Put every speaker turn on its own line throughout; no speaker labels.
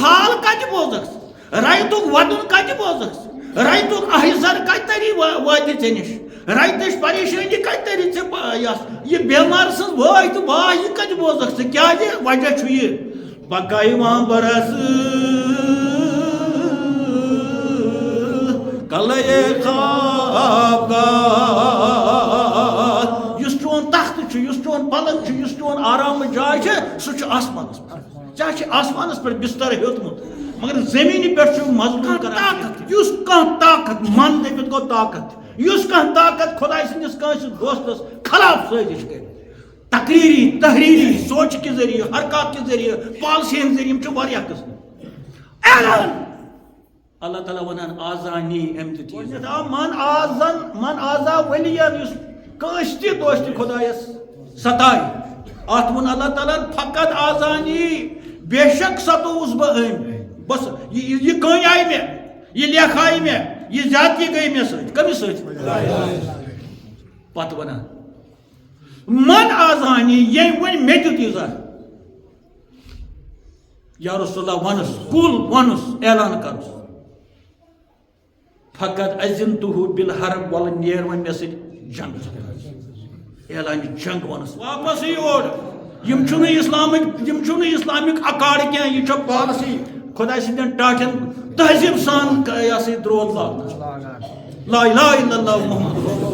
حال کتہ بوزکھ رایتُک ودُن کتہ بوزکھ رایتُک احزر کتہ تری واتہِ ژےٚ نِش رایتٕچ پریشٲنی کتہ تری ژےٚ یہ بیمار سٕنٛز وٲے تہٕ واے یہِ کتہ بوزکھ ژٕ کیازِ وجہ چھُ یہِ پکایہِ وۄنۍ برس کلے خوابگاہ یُس چون تخت چھُ یُس چون پلنگ چھُ یُس چون آرام جاے چھِ سُہ چھُ آسمانس پٮ۪ٹھ ژےٚ چھِ آسمانس پٮ۪ٹھ بستر ہیوٚتمُت مگر زمینہِ پٮ۪ٹھ چھُ مزدوٗر کران یُس کانٛہہ طاقت من دٔپِتھ گوٚو طاقت یُس کانٛہہ طاقت خۄداے سٕنٛدِس کٲنٛسہِ دوستس خلاف سٲزش کرِ تقریری تحریری سوچ کے ذریعے حرکات کے ذریعے پالسی ہند ذریعے چھُ واریاہ قٕسم اعلان اللہ تعالیٰ ونان آزانی امہِ چیٖز من آزا ولین یُس کٲنٛسہِ تہِ دوستہِ خۄدایس ستایہِ اتھ ووٚن اللہ تعالیٰ فقط آزانی بے شک ستووُس بہٕ أمۍ بس یہ کٔنۍ آیہِ مےٚ یہ لیکھ آیہِ مےٚ یہ زیادتی گٔے مےٚ سۭتۍ کٔمِس سۭتۍ پتہٕ ونان من آزانی یٔمۍ ؤنۍ مےٚ دیُت یٖژاہ یا رسول اللہ ونُس کُل ونُس اعلان کرُس فقط اذنتہُ بالحرب ولہٕ نیر وۄنۍ مےٚ سۭتۍ جنگ اعلانِ جنگ ونُس واپس یور یم چھُنہٕ اسلامک اکاڑ کینٛہہ یہِ چھُ پالسی خۄداے سٕنٛدٮ۪ن ٹاٹھٮ۪ن تہذیٖب سان یہِ ہسا یہِ درٛود لاگنہٕ لا اِلہَ اِلَّا اللہُ محمد رسول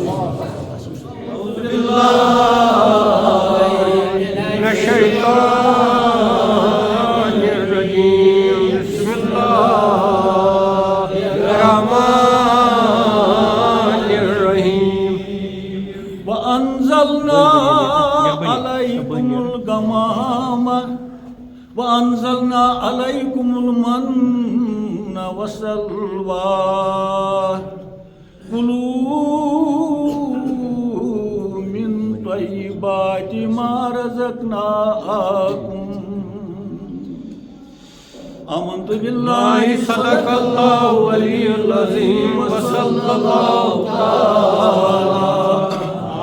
وَأَنزَلْنَا عَلَيْكُمُ الْمَنَّ وَالسَّلْوَىٰ كُلُوا مِن طَيِّبَاتِ مَا رَزَقْنَاكُمْ آمنت باللہ صدق اللہ العلی العظیم وصلی اللہ تعالی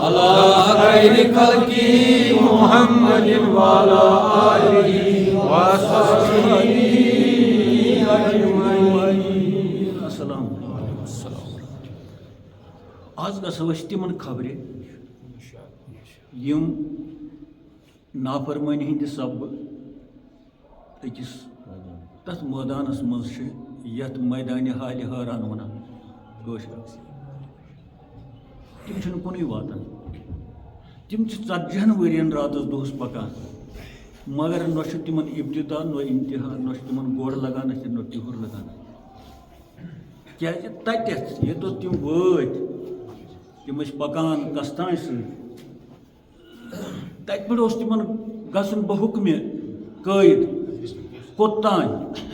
علی خیر خلق محمد وعلی آلہ وصحبہ اجمعین السلام علیکم آج گژھو أسۍ تِمن خبرِ یِم نافرمٲنی ہٕنٛدِ سببہٕ أکِس تَتھ مٲدانس منٛز چھِ یَتھ میدانہِ حالہِ حٲران وَنان کٲشِر تِم چھِنہٕ کُنُے واتان تِم چھِ 40 ؤرین راتس دۄہس پکان مگر نہ چھُ تِمن ابتدا نہ انتہا نہ چھُ تِمن گۄڈ لگان نہ چھُ تِہُر لگان کیازِ تتٮ۪تھ یوٚتَتھ تِم وٲتۍ تِم ٲسۍ پکان کستانۍ سۭتۍ تتہِ پٮ۪ٹھ اوس تِمن گژھُن بحُکمہِ قٲیِد کوٚت تانۍ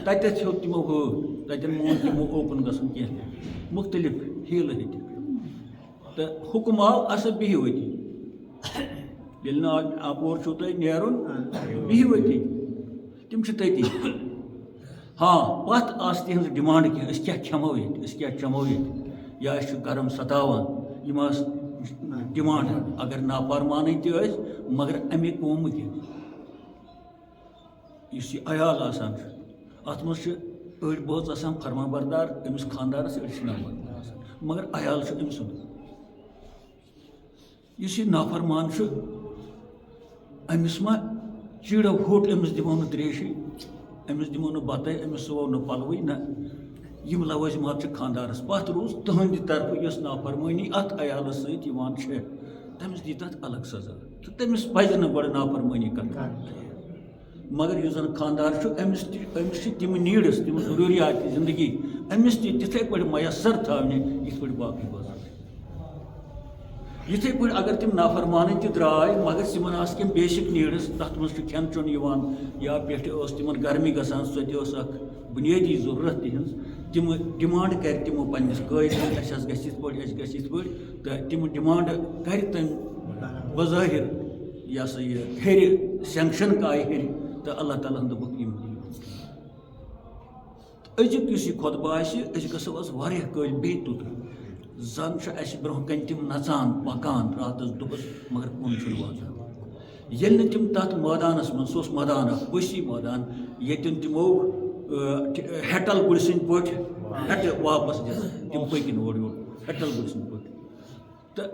تتٮ۪تھ ہیوٚت تِمو ہٲر تتٮ۪ن مون تِمو اوکُن گژھُن کینٛہہ مختلف ہیٖلہٕ ہیٚتِکھ تہٕ حُکم آو اَسا بِہِو أتی ییٚلہِ نہٕ اَپور چھُو تۄہہِ نیرُن بِہِو أتی تِم چھِ تٔتی ہاں پتھ آسہِ تِہنٛز ڈِمانٛڈ کینٛہہ أسۍ کیٛاہ کھٮ۪مو ییٚتہِ أسۍ کیٛاہ چٮ۪مو ییٚتہِ یا أسۍ چھُ گرم ستاوان یِم آسہٕ ڈِمانٛڈ اگر نافرمانٕے تہِ ٲسۍ مگر اَمے قومہٕ کہِ یُس یہِ عیال آسان چھُ اَتھ منٛز چھِ أڑۍ بٲژ آسان فرمان بردار أمِس خانٛدارس أڑۍ چھِ نافرمان آسان مگر عیال چھُ أمۍ سُنٛد یُس یہِ نافرمان چھُ أمِس ما چیٖڑو ہوٚٹ أمِس دِمو نہٕ ترٛیشی أمِس دِمو نہٕ بتَے أمِس سُوو نہٕ پلوٕے نہ یِم لوٲزمات چھِ خانٛدارس پتھ روٗز تٕہٕنٛدِ طرفہٕ یۄس نافرمٲنی اَتھ عیالس سۭتۍ یِوان چھِ تٔمِس دی تَتھ الگ سزا تہٕ تٔمِس پزِ نہٕ گۄڈٕ نافرمٲنی کرٕنۍ مگر یُس زن خانٛدار چھُ أمِس چھِ تِم نیٖڈٕس تِم ضروٗریات زندگی أمِس تہِ تِتھَے پٲٹھۍ میسر تھاونہِ یِتھ پٲٹھۍ باقٕے بٲژ یِتھَے پٲٹھۍ اگر تِم نافرمانٕے تہِ درٛاے مگر تِمن آسہٕ کینٛہہ بیسِک نیٖڈٕس تتھ منٛز چھُ کھٮ۪ن چیوٚن یِوان یا پٮ۪ٹھٕ ٲس تِمن گرمی گژھان سۄ تہِ ٲس اکھ بُنیٲدی ضروٗرت تِہنٛز تِم ڈِمانٛڈ کرِ تِمو پننِس قٲیدس اَسہِ حظ گژھِ یِتھ پٲٹھۍ اَسہِ گژھِ یِتھ پٲٹھۍ تہٕ تِم ڈِمانٛڈ کرِ تٔمۍ بظٲہِر یہِ ہسا یہِ ہیٚرِ سینکشن کایہِ ہیٚرِ تہٕ اللہ تعالیٰ ہن دوٚپُکھ یِم دِیِو أزیُک یُس یہِ خۄطبہٕ آسہِ أسۍ گژھو آز واریاہ کٲلۍ بیٚیہِ توٚت زن چھُ اَسہِ برونٛہہ کنہِ تِم نژان پکان راتس دۄہس مگر کُن چھُنہٕ واتان ییٚلہِ نہٕ تِم تتھ مٲدانس منٛز سُہ اوس مٲدان اکھ وسیع مٲدان ییٚتٮ۪ن تِمو ہیٹل گُرۍ سٕنٛدۍ پٲٹھۍ ہیٚٹہٕ واپس دِتھ تِم پٔکِنۍ اورٕ یور ہیٹل گُرۍ سٕنٛدۍ پٲٹھۍ تہٕ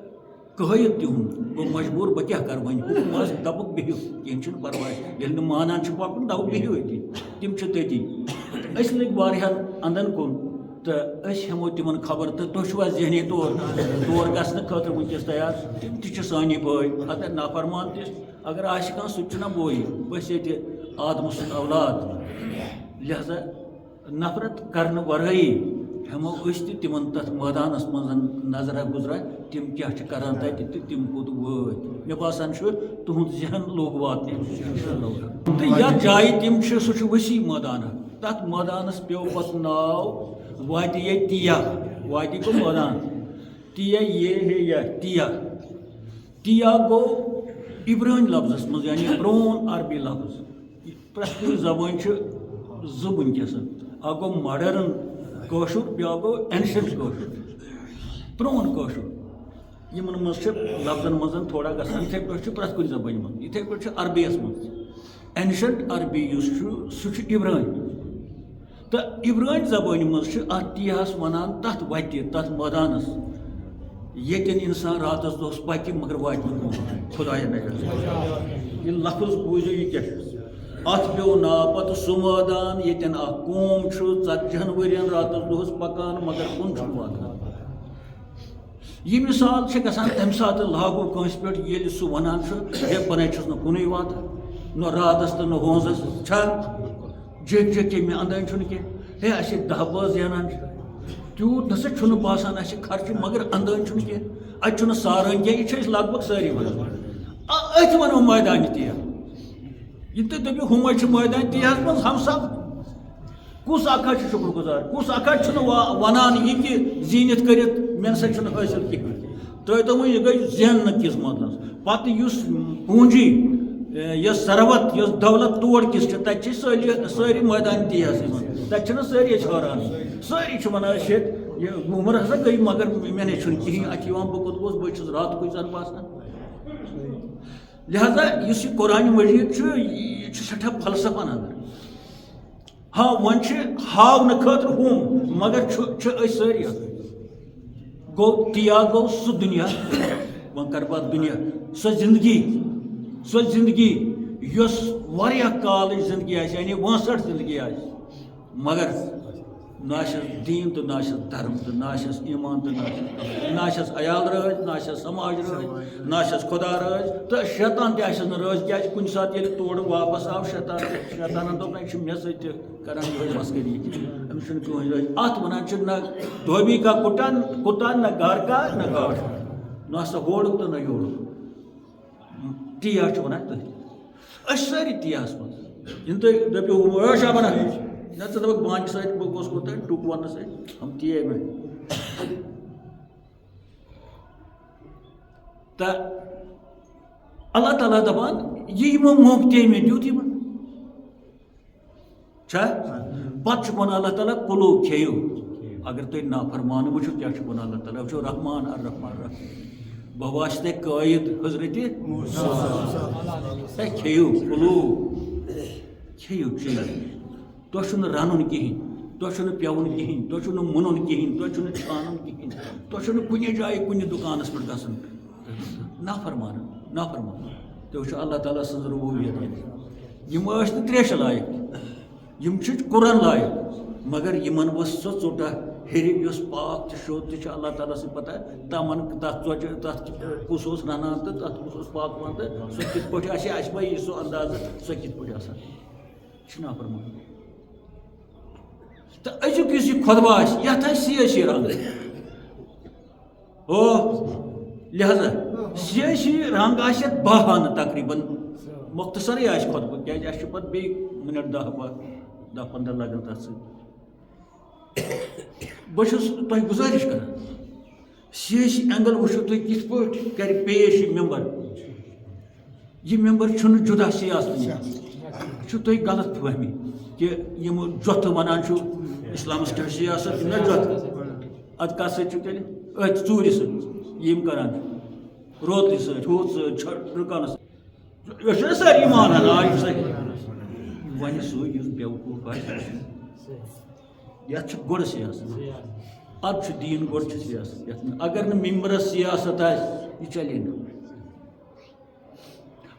قٲیِد تِہُنٛد گوٚو مجبوٗر بہٕ کیٛاہ کَرٕ وۄنۍ حُکُم حظ دوٚپُکھ بِہِو کینٛہہ چھُنہٕ پَرواے ییٚلہِ نہٕ مانان چھِ پَکُن دوٚپُکھ بِہِو أتی تِم چھِ تٔتی أسۍ لٔگۍ واریاہَن اَنٛدَن کُن تہٕ أسۍ ہٮ۪مو تِمن خبر تہٕ تُہۍ چھِوا ذہنی طور گژھنہٕ خٲطرٕ وٕنکٮ۪س تیار تِم تہِ چھِ سانی بٲے اگر نافرمان تہِ اگر آسہِ کانٛہہ سُہ تہِ چھُنہ بوے بٔسۍ ییٚتہِ آدمہٕ سُنٛد اولاد لہذا نفرت کرنہٕ ورٲیی ہٮ۪مو أسۍ تہِ تِمن تتھ مٲدانس منٛز نظرا گُزرا تِم کیٛاہ چھِ کران تتہِ تہٕ تِم کوٚت وٲتۍ مےٚ باسان چھُ تُہُنٛد ذہن لوٚگ واتنہِ تہٕ یتھ جایہِ تِم چھِ سُہ چھُ ؤسیع مٲدانا تتھ مٲدانس پیوٚو پتہٕ ناو وادی تیا وادی گوٚو مٲدان تیا تیا گوٚو عبرٲنۍ لفظس منٛز یعنی پرون عربی لفظ پرٛٮ۪تھ کُنہِ زبٲنۍ چھِ زٕ وٕنکٮ۪س اکھ گوٚو ماڈٲرٕن کٲشُر بیٛاکھ گوٚو اینشنٹ کٲشُر پرون کٲشُر یِمن منٛز چھِ لفظن منٛز تھوڑا گژھان یِتھٕے پٲٹھۍ چھُ پرٛٮ۪تھ کُنہِ زبٲنۍ منٛز یِتھٕے پٲٹھۍ چھُ عربی یس منٛز اینشنٹ عربی یُس چھُ سُہ چھُ عبرٲنۍ تہٕ عبرٲنۍ زبٲنۍ منٛز چھِ اتھ تیاہس ونان تتھ وتہِ تتھ مٲدانس ییٚتٮ۪ن اِنسان راتس دۄہس پکہِ مگر واتہِ نہٕ خۄدایا نجات یہِ لفظ بوٗزِو یہِ کیٛاہ چھُ اتھ پیوٚو ناو پتہٕ سُہ مٲدان ییٚتٮ۪ن اکھ قوم چھُ 40 ؤرین راتس دۄہس پکان مگر کُن چھُنہٕ واتان یہِ مثال چھِ گژھان تمہِ ساتہٕ لاگوٗ کٲنٛسہِ پٮ۪ٹھ ییٚلہِ سُہ ونان چھُ ہے بہٕ نے چھُس نہٕ کُنُے واتان نہ راتس تہٕ نہ ہونزس چھا جٔکۍ کینٛہہ مےٚ انٛدٲنۍ چھُنہٕ کینٛہہ ہے اسہِ 10 بٲژ زینان چھِ تیوٗت نسا چھُنہٕ باسان اسہِ خرچہِ مگر انٛدٲنۍ چھُنہٕ کینٛہہ اتہِ چھُنہٕ سارٲنۍ کینٛہہ یہِ چھِ أسۍ لگ بگ سٲری ونان أتھۍ ونو مٲدانہِ تیا یہ تُہۍ دٔپِو ہُمے چھِ مٲدانہِ تیاہس منٛز ہم سب کُس اکھ حظ چھُ شُکر گُزار کُس اکھ حظ چھُنہٕ ونان یہِ کہِ زیٖنِتھ کٔرِتھ مےٚ نسا چھُنہٕ حٲصِل کِہیٖنۍ ترٛٲیتو وۄنۍ یہِ گٔے زیننہٕ کِس مطلبس پتہٕ یُس پوٗنجی یۄس ثروت یۄس دولت تور کِس چھِ تتہِ چھِ سٲری مٲدانہِ تیاہسٕے منٛز تتہِ چھِنہٕ سٲری أسۍ حٲران سٲری چھِ ونان أسۍ ییٚتہِ یہِ عُمر ہسا گٔے مگر مےٚ نے چھُنہٕ کِہیٖنۍ اتہِ یِوان بہٕ کوٚت گوٚس بہٕ چھُس راتہٕ کُے زن باسان لہذا یُس یہِ قرآنِ مجیٖد چھُ یہِ چھُ سٮ۪ٹھاہ فلسفن انٛدر ہاں وۄنۍ چھِ ہاونہٕ خٲطرٕ ہُم مگر چھِ أسۍ سٲری گوٚو تیا گوٚو سُہ دُنیا وۄنۍ کرٕ بہٕ دُنیا سۄ زندگی یۄس واریاہ کالٕچ زندگی آسہِ یعنی 62 زندگی آسہِ مگر نہ آسٮ۪س دیٖن تہٕ نہ آسٮ۪س دھرم تہٕ نہ آسٮ۪س ایٖمان تہٕ نہ آسٮ۪س عیال رٲضۍ نہ آسٮ۪س سماج رٲضۍ نہ آسٮ۪س خۄدا رٲضۍ تہٕ شیطان تہِ آسٮ۪س نہٕ رٲضۍ کیٛازِ کُنہِ ساتہٕ ییٚلہِ تورٕ واپس آو شیطانن دوٚپ نہ یہِ چھُ مےٚ سۭتۍ تہِ کران یِہوٚے مسکٔری أمِس چھُنہٕ کٕہٕنۍ رٲضۍ اتھ ونان چھِ نہ دھوبی کا کُٹا نہ گھر کا نہ گاڈ نہ سا ہورُک تہٕ نہ یورُک تیا چھُ ونان تٔتھۍ أسۍ سٲری تیاہس منٛز یِنہٕ تُہۍ دٔپِو شابنا نہ ژٕ دَپکھ بانہِ سۭتۍ بہٕ گوٚژھ کوٚت ٹُک وننہٕ سۭتۍ ہم تیے میں تہٕ اللہ تعالیٰ دپان یہِ یِمو موقعہٕ تے مےٚ دیُت یِمن چھا پتہٕ چھُ ونان اللہ تعالیٰ کُلو کھیٚیِو اگر تُہۍ نافرمان وٕچھِو کیٛاہ چھُ ونان اللہ تعالیٰ وٕچھو رحمان الرحمان الرحیم بہٕ واسطے قٲیِد حضرتِ ہے کھیٚیِو کُلو کھیٚیِو چیٚیِو تۄہہِ چھُنہٕ رنُن کِہیٖنۍ تۄہہِ چھُنہٕ پیٚوُن کِہیٖنۍ تۄہہِ چھُنہٕ مُنُن کِہیٖنۍ تۄہہِ چھُنہٕ چھانُن کِہیٖنۍ تۄہہِ چھُنہٕ کُنہِ جایہِ کُنہِ دُکانس پٮ۪ٹھ گژھُن نافرمان تُہۍ وٕچھِو اللہ تعالیٰ سٕنٛز ربوٗبیت یِم ٲسۍ نہٕ تریشہِ لایق یِم چھِ قُرآن لایق مگر یِمن ؤژھ سۄ ژوٚٹا ہیٚرِ یۄس پاک تہٕ شوٚد تہِ چھِ اللہ تعالیٰ سٕنٛز پتہ تمن تتھ ژۄچہِ تتھ کُس اوس رنان تہٕ تتھ کُس اوس پاکوان تہٕ سۄ کِتھ پٲٹھۍ آسہِ اَسہِ ما یی سُہ اندازٕ سۄ کِتھ پٲٹھۍ آسان یہِ چھُ نافرمان تہٕ أزیُک یُس یہِ خۄطبہٕ آسہِ یتھ آسہِ سِیٲسی رنٛگ لہذا سِیٲسی رنٛگ آسہِ یتھ باہانہٕ تقریٖباً مۄختصرٕے آسہِ خۄطبہٕ کیٛازِ اَسہِ چھُ پتہٕ بیٚیہِ مِنٹ 10-15 لگان تتھ سۭتۍ بہٕ چھُس تۄہہِ گُزٲرِش کران سِیٲسی اینگل وٕچھِو تُہۍ کِتھ پٲٹھۍ کرِ پیش یہِ ممبر یہِ ممبر چھُنہٕ جُدا سیاست یہِ چھُ تۄہہِ غلط فہمی کہ یِم جۄتھٕ ونان چھُ اسلامس کیٛاہ سیاست نہ جۄتھ ادٕ کتھ سۭتۍ چھُ تیٚلہِ أتھۍ ژوٗرِ سۭتۍ یِم کران چھِ روتلہِ سۭتۍ ہُتھ سۭتۍ رُکانس أسۍ چھِنہ سٲری مانان آ یہِ صحیح وۄنۍ سُہ یُس بیوقوٗف آسہِ یتھ گۄڈٕ سیاست اد چھُ دیٖن گۄڈٕ چھُ سیاست یتھ اگر نہٕ ممبرس سیاست آسہِ یہِ چلے نہٕ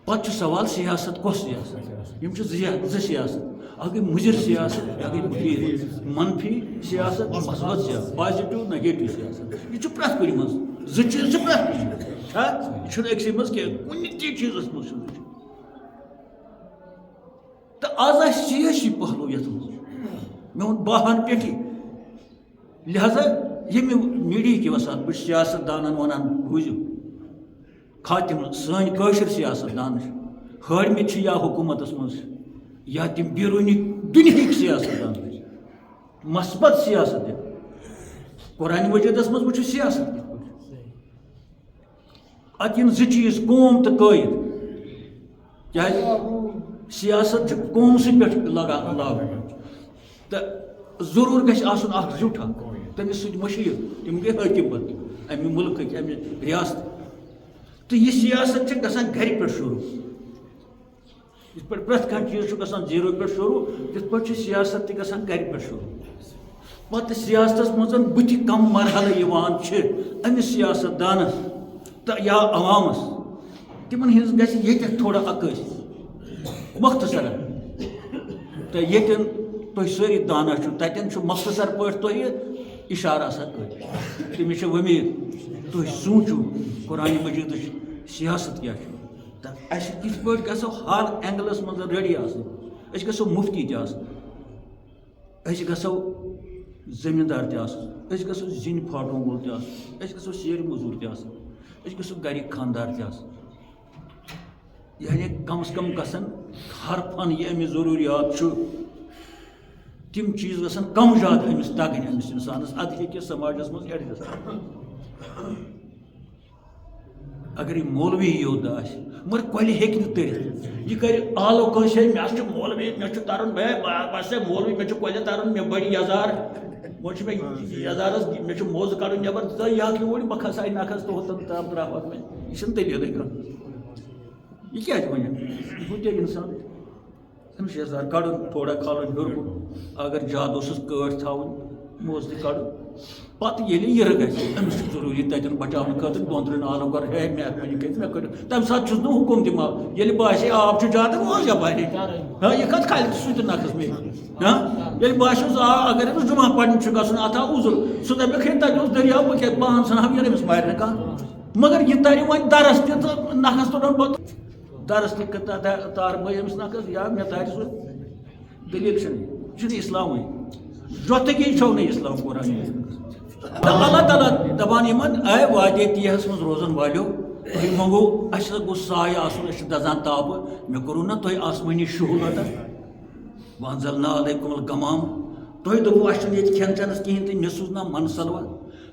پتہٕ چھُ سوال سیاست کۄس سیاست یِم چھِ زٕ سیاست اکھ گٔے مُضِر سیاست بیٛاکھ گٔے مُفیٖد منفی سیاست مثبت سیاست پازِٹِو نگیٹِو سیاست یہِ چھُ پرٛٮ۪تھ کُنہِ منٛز زٕ چیٖز چھِ پرٛٮ۪تھ کُنہِ چھا یہِ چھُنہٕ أکسٕے منٛز کینٛہہ کُنہِ تہِ چیٖزس منٛز چھُنہٕ تہٕ آز آسہِ سیٲسی پہلوٗ یتھ منٛز مےٚ ووٚن باہن پٮ۪ٹھی لہذا ییٚمہِ میٖڈیہِکۍ وسان بہٕ چھُس سیاست دانن ونان بوٗزِو خاتِم سٲنۍ کٲشِر سیاست دان چھِ ہٲرمٕتۍ چھِ یا حکوٗمتس منٛز یا تِم بیروٗنی دُنہِکۍ سیاست دان مثبت سیاست تہِ قرآنِ مجیٖدس منٛز وٕچھو سیاست کِتھ پٲٹھۍ اتھ یِن زٕ چیٖز قوم تہٕ قٲیِد کیٛازِ سیاست چھُ قومسٕے پٮ۪ٹھ لگان لاگُن تہٕ ضروٗر گژھِ آسُن اکھ زیُٹھ اکھ تٔمِس سۭتۍ مٔشیٖر تِم گٔے حٲکِم پتہٕ امہِ مُلکٕکۍ امہِ رِیاستہٕ تہٕ یہِ سیاست چھِ گژھان گرِ پٮ۪ٹھ شروٗع یِتھ پٲٹھۍ پرٛٮ۪تھ کانٛہہ چیٖز چھُ گژھان زیٖرو پٮ۪ٹھ شروٗع تِتھ پٲٹھۍ چھُ سیاست تہِ گژھان گرِ پٮ۪ٹھ شروٗع پتہٕ سیاستس منٛز بٕتھِ کم مرحلہٕ یِوان چھِ أمِس سیاست دانس تہٕ یا عوامس تِمن ہٕنٛز گژھِ ییٚتٮ۪تھ تھوڑا عکٲسی مختصرا تہٕ ییٚتٮ۪ن تُہۍ سٲری دانا چھِو تتٮ۪ن چھُ مختصر پٲٹھۍ تۄہہِ اِشارٕ آسان کٔرِتھ تہٕ مےٚ چھِ وۄمید تُہۍ سوٗنٛچِو قرآنِ مجیٖدٕچ سیاست کیٛاہ چھِ تہٕ اَسہِ کِتھ پٲٹھۍ گژھو ہر اینگلس منٛز ریڈی آسٕنۍ أسۍ گژھو مُفتی تہِ آسٕنۍ أسۍ گژھو زٔمیٖندار تہِ آسُن أسۍ گژھو زِنہِ پھاٹن وول تہِ آسُن أسۍ گژھو سیرِ موٚزوٗر تہِ آسٕنۍ أسۍ گژھو گرِکۍ خانٛدار تہِ آسٕنۍ یعنی کم سے کم گژھن ہر فن یہِ أمِس ضروٗریات چھُ تِم چیٖز گژھن کم زیادٕ أمِس تگٕنۍ أمِس اِنسانس اَدٕ ہیٚکہِ سماجس منٛز ایڈجسٹ اگر یہِ مولوی یوت آسہِ مگر کۄلہِ ہیٚکہِ نہٕ تٔرِتھ یہِ کرِ آلو کٲنٛسہِ ہے مےٚ ہسا چھُ مولوی مےٚ چھُ ترُن بہٕ ہسا مولوی مےٚ چھُ کۄلہِ ترُن مےٚ بٔڑۍ یزار وۄنۍ چھُ مےٚ یزارس مےٚ چھُ موزٕ کڑُن نٮ۪بر ژٕ یہِ ہاکھ یوٗرۍ بہٕ کھسہٕ ہا نکھس توٚتن تام تراوہاکھ مےٚ یہِ چھُنہٕ دٔلیٖلٕے کانٛہہ یہِ کیٛازِ وَنہِ یہِ گوٚو تیٚلہِ اِنسان أمِس چھُ یزار کڑُن تھوڑا کھالُن ہیوٚر کُن اگر زیادٕ اوسُس کٲٹھ تھاوٕنۍ موزٕ تہِ کڑُن پتہٕ ییٚلہِ یِرٕ گژھِ أمِس چھُ ضروٗری تتٮ۪ن بچاونہٕ خٲطرٕ 2-3 آلو کر ہے مہربٲنی کٔرِتھ مےٚ کٔرِو تمہِ ساتہٕ چھُس نہٕ حُکُم دِوان ییٚلہِ باسے آب چھُ زیادٕ موز یپارِ ہاں یہِ کتھ کھالہِ سُہ تہِ نکھس مےٚ ییٚلہِ باسیوس اگر أمِس جُمعہ پرنہِ چھُ گژھُن اتھ آو عُذر سُہ دپیکھ ہے تتہِ اوس دٔریاو بہٕ کیٛاہ پان ژھٕنہٕ ہا ییٚلہِ أمِس مارِ نہٕ کانٛہہ مگر یہِ ترِ وۄنۍ درس تہِ تہٕ نکھس تُلن پتہٕ درس تہِ تار بٲے أمِس نکھس یا مےٚ تارِ سُہ دٔلیٖل چھنہٕ یہِ چھُنہٕ اِسلامٕے جۄتگی چھو نہٕ اِسلام قرآن تہٕ اللہ تعالیٰ دپان یِمن اے وادے تیٖہس منٛز روزن والیو تُہۍ منٛگو اَسہِ گوٚژھ سایہِ آسُن أسۍ چھِ دزان تاپہٕ مےٚ کوٚروٗ نہ تۄہہِ آسمٲنی شُہُل عطا وانزلنا علیکُم الغمام تۄہہِ دوٚپوُ اَسہِ چھُنہٕ ییٚتہِ کھٮ۪ن چٮ۪نس کِہینۍ تہِ مےٚ سوٗز نہ من سلوا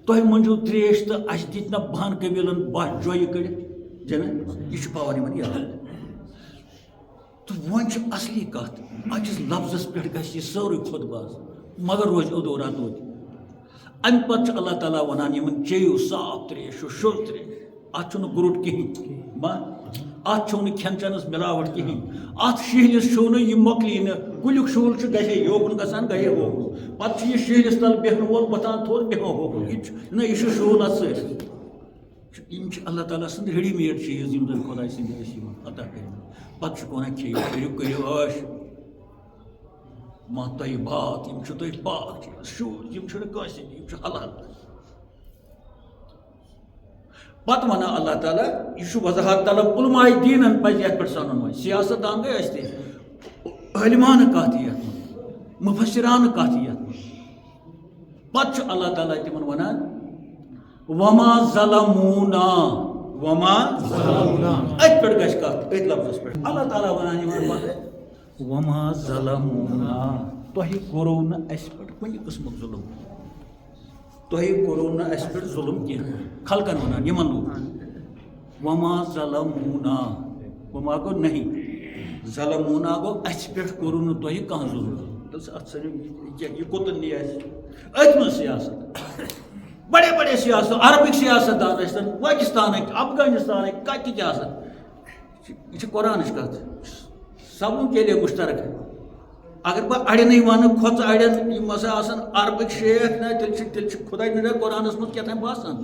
تۄہہِ مٔنٛجِو ترٛیش تہٕ اَسہِ دِتۍ نہ بہن قبیٖلن بہہ جویہِ کٔڑِتھ جناب یہِ چھُ پاور یِمن یاد تہٕ وۄنۍ چھِ اصلی کتھ أکِس لفظس پٮ۪ٹھ گژھِ یہِ سٲرٕے خۄدباز مگر روزِ ادورا توتہِ امہِ پتہٕ چھُ اللہ تعالیٰ ونان یِمن چیٚیِو صاف ترٛیش چھُ شُر ترٛیش اتھ چھُنہٕ گُرُٹ کِہینۍ ما اتھ چھُو نہٕ کھٮ۪ن چٮ۪نس مِلاوٹ کِہینۍ اتھ شہلِس چھُو نہٕ یہِ مۄکلی نہٕ کُلیُک شُہُل چھُ گژھِ ہے یوکُن گژھان گٔیے ہوکُن پتہٕ چھُ یہِ شہلِس تل بیٚہنہٕ وول وۄتھان تھوٚد بیٚہو ہوکُن یہِ چھُ نہ یہِ چھُ شُہُل اتھ سۭتۍ یِم چھِ اللہ تعالیٰ سٕنٛدۍ ریڈی میڈ چیٖز یِم زن خۄداے سٕنٛدۍ ٲسۍ یِوان عطا کٔرِتھ پتہٕ چھُکھ ونان کھیٚیِو کٔرِو عٲش ما تۄہہِ بات یِم چھِ تۄہہِ پاک چیٖز شُر یِم چھِنہٕ کٲنٛسہِ یِم چھِ حلال پتہٕ ونان اللہ تعالیٰ یہِ چھُ وضاحت طلب علماء دیٖنن پزِ یتھ پٮ۪ٹھ سنُن وۄنۍ سیاست دان گٔے أسۍ تہِ عٲلمانہٕ کتھ یتھ منٛز مُفسِرانہٕ کتھ یتھ منٛز پتہٕ چھُ اللہ تعالیٰ تِمن ونان وما ظلمونا وما ظلمونا اتھ پٮ۪ٹھ گژھِ کتھ أتھۍ لفظس پٮ۪ٹھ اللہ تعالیٰ ونان یِمن پتہٕ وما ظلمونا تۄہہِ کوٚروٗ نہٕ اَسہِ پٮ۪ٹھ کُنہِ قٕسمُک ظُلم تۄہہِ کوٚروٗ نہٕ اَسہِ پٮ۪ٹھ ظُلم کینٛہہ خلقن ونان یِمن لوٗکن وما ظلمونا وما گوٚو نہیں ظلمونا گوٚو اَسہِ پٮ۪ٹھ کوٚروٗ نہٕ تۄہہِ کانٛہہ ظُلم دوٚپُس اتھ ژھٕنِو یہِ کوٚتن نی اَسہِ أتھۍ منٛز سیاست بڑے بڑے سیاست عربٕکۍ سیاست دان ٲسۍتن پٲکِستانٕکۍ افغانستانٕکۍ کتہِ تہِ آسن یہِ چھِ قرآنٕچ کتھ سبوں کے لیے مشترک ہے اگر بہ اڑین ون کھوت اڑین یم ہسا آسان عربک شیخ نا تیل خداے نڈر قرآنس مز کیا تھام باسان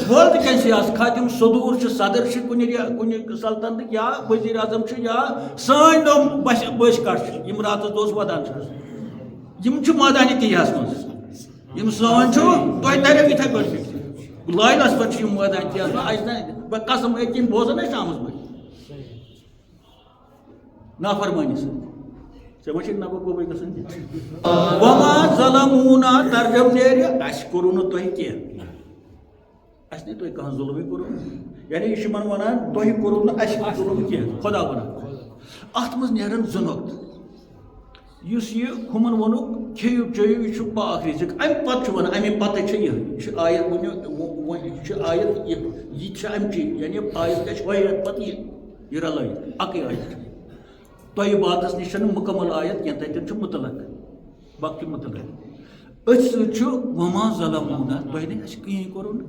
ورلڈ کن سیاست خاتم صدور صدر کن سلطنت یا وزیر اعظم یا سان نوم بش کٹ یم رات دوس ودان یم مٲدانہِ تیٖہَس منٛز یم سان تۄہہِ تریو یِتھے پٲٹھۍ فکر لٲلس پٮ۪ٹھ یم مٲدانہِ تیٖہَس منٛز اَسہِ نہٕ بہٕ قسم أکۍ یِم بوزان ٲسۍ شامس بٲگۍ نافرمٲنی سۭتۍ ژےٚ ما چھِ نبہٕ گوٚبٕے گژھان وما ظلمونا ترجم نیرِ اَسہِ کوٚروٕ نہٕ تۄہہِ کینٛہہ اَسہِ نہٕ تۄہہِ کانٛہہ ظُلمٕے کوٚروٕ یعنی یہِ چھُ یِمن ونان تۄہہِ کوٚروٕ نہٕ اَسہِ ظُلم کینٛہہ خۄدا ونان اتھ منٛز نیرن زٕ نۄقطہٕ یُس یہِ ہُمن ووٚنُکھ کھیٚیِو چیٚیِو یہِ چھُ پاک رِزق امہِ پتہٕ چھُ ونان امہِ پتہٕ چھِ یہِ چھِ آیت یہِ چھِ آیت یہِ چھِ امچی یعنی آیت گژھِ واریاہ پتہٕ یہِ رلٲیِتھ اکٕے آیت چھِ تۄہہِ باتس نِش چھنہٕ مُکمل آیت کینٛہہ تتٮ۪ن چھُ مُطلق باقٕے مُطلق أتھۍ سۭتۍ چھُ وما ظلمونا تۄہہِ نہٕ اَسہِ کِہیٖنۍ کوٚروٕ نہٕ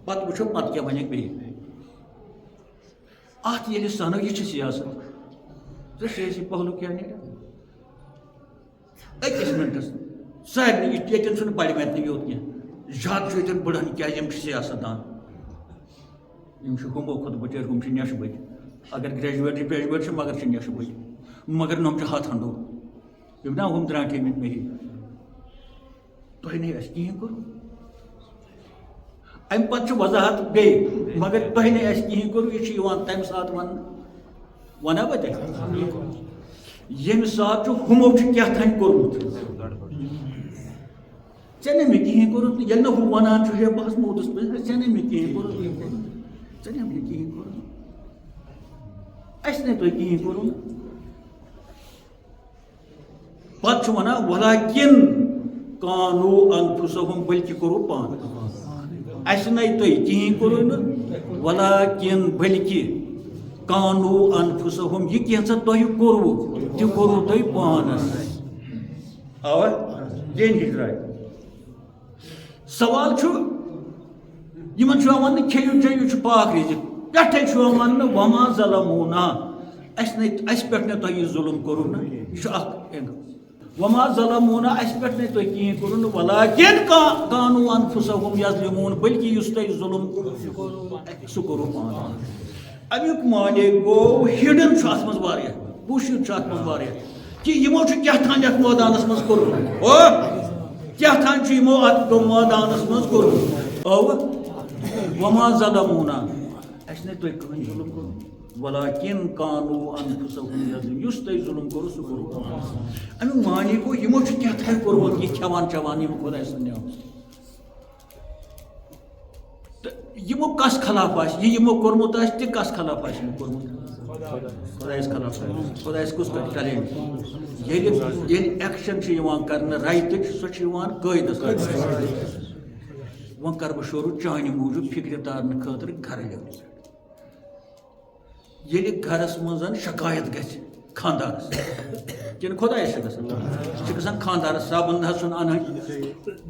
پتہٕ وٕچھو پتہٕ کیٛاہ وَنٮ۪کھ بیٚیہِ اتھ ییٚلہِ سنو یہِ چھِ سیاست ژےٚ سیٲسی پہلوٗ کیٛاہ نیرِ أکِس مِنٹس سارنٕے ییٚتٮ۪ن چھُنہٕ پرِمٮ۪تنٕے یوت کینٛہہ زیادٕ چھُ ییٚتٮ۪ن بٕڑن کیٛازِ یِم چھِ سیاست دان یِم چھِ ہُمو کھۄتہٕ بٔچٲرۍ ہُم چھِ نیشہٕ بٔتۍ اگر گریجویٹ چھِ مگر چھِ نیشہٕ بٔتۍ مگر نۄم چھِ ہتھ ہنڈو یِم نا ہُم درٛانٛٹھیمٕتۍ مےٚ تۄہہِ نَے اَسہِ کِہیٖنۍ کوٚر امہِ پتہٕ چھِ وضاحت بیٚیہِ مگر تۄہہِ نَے اَسہِ کِہیٖنۍ کوٚر یہِ چھُ یِوان تمہِ ساتہٕ وننہٕ ونا بہٕ تۄہہِ ییٚمہِ ساتہٕ چھُ ہُمو چھُ کیٛاہ تام کوٚرمُت ژےٚ نَے مےٚ کِہیٖنۍ کوٚرُتھ ییٚلہِ نہٕ ہُہ ونان چھُ ہے بہٕ آسہٕ موٗدس منٛز ژےٚ نَے مےٚ کِہیٖنۍ کوٚرُتھ ژےٚ نَے مےٚ کِہیٖنۍ کوٚرُتھ اَسہِ نَے تۄہہِ کِہیٖنۍ کوٚروٕ نہٕ پتہٕ چھُ ونان ولاکِن کانوٗ انفُسہُم بٔلکہِ کوٚروٕ پانہٕ اَسہِ نَے تۄہہِ کِہیٖنۍ کوٚروٕ نہٕ ولاکِن بٔلکہِ کانوٗ انفُسہُم یہِ کینٛژھا تۄہہِ کوٚروٕ تہِ کوٚروٕ تۄہہِ پانس اوا دِنۍ ہِش راے سوال چھُ یِمن چھُ یِوان وننہٕ کھیٚیِو چیٚیِو چھُ پاک رِزق پٮ۪ٹھے چھُ یِوان وننہٕ وما ظلمونا اَسہِ پٮ۪ٹھ نَے تۄہہِ یہِ ظُلم کوٚروٕ نہٕ یہِ چھُ اکھ وما ظلمونا اَسہِ پٮ۪ٹھ نَے تۄہہِ کِہیٖنۍ کوٚروٕ نہٕ ولاکِن کانوٗ انفُسہُم یظلموٗن بٔلکہِ یُس تۄہہِ ظُلم سُہ کوٚروٕ پانس امیُک معنے گوٚو ہِڈٕن چھُ اتھ منٛز واریاہ پوٗشِتھ چھُ اتھ منٛز واریاہ کہِ یِمو چھُ کیٛاہ تام یتھ مٲدانس منٛز کوٚرمُت کیٛاہ تام چھُ یِمو اتھ مٲدانس منٛز کوٚرمُت وما ظلمونا اَسہِ نَے تۄہہِ کٕہٕنۍ ظُلم کوٚرمُت ولاکِن کانوٗ انفُسہُم یظلموٗن یُس تۄہہِ ظُلم کوٚروٕ سُہ کوٚروٕ پانس امیُک معنے گوٚو یِمو چھُ کیٛاہ تام کوٚرمُت یہِ کھٮ۪وان چٮ۪وان یِم خۄداے سٕنٛدِ نعمتہٕ یِمو کس خلاف آسہِ یہِ یِمو کوٚرمُت آسہِ تہِ کس خلاف آسہِ یِمو کوٚرمُت خۄدایس خلاف خۄدایس کُس کرِ ٹیلنٹ ییٚلہِ ایکشن چھِ یِوان کرنہٕ رایتٕچ سۄ چھِ یِوان قٲیدس وۄنۍ کرٕ بہٕ شروٗع چانہِ موٗجوٗب فِکرِ تارنہٕ خٲطرٕ گرٕ لیولہِ ییٚلہِ گرس منٛز شکایت گژھِ خانٛدارس کِنہٕ خۄدایس چھِ گژھان یہِ چھِ گژھان خانٛدارس صابن نہ حظ چھُنہٕ انان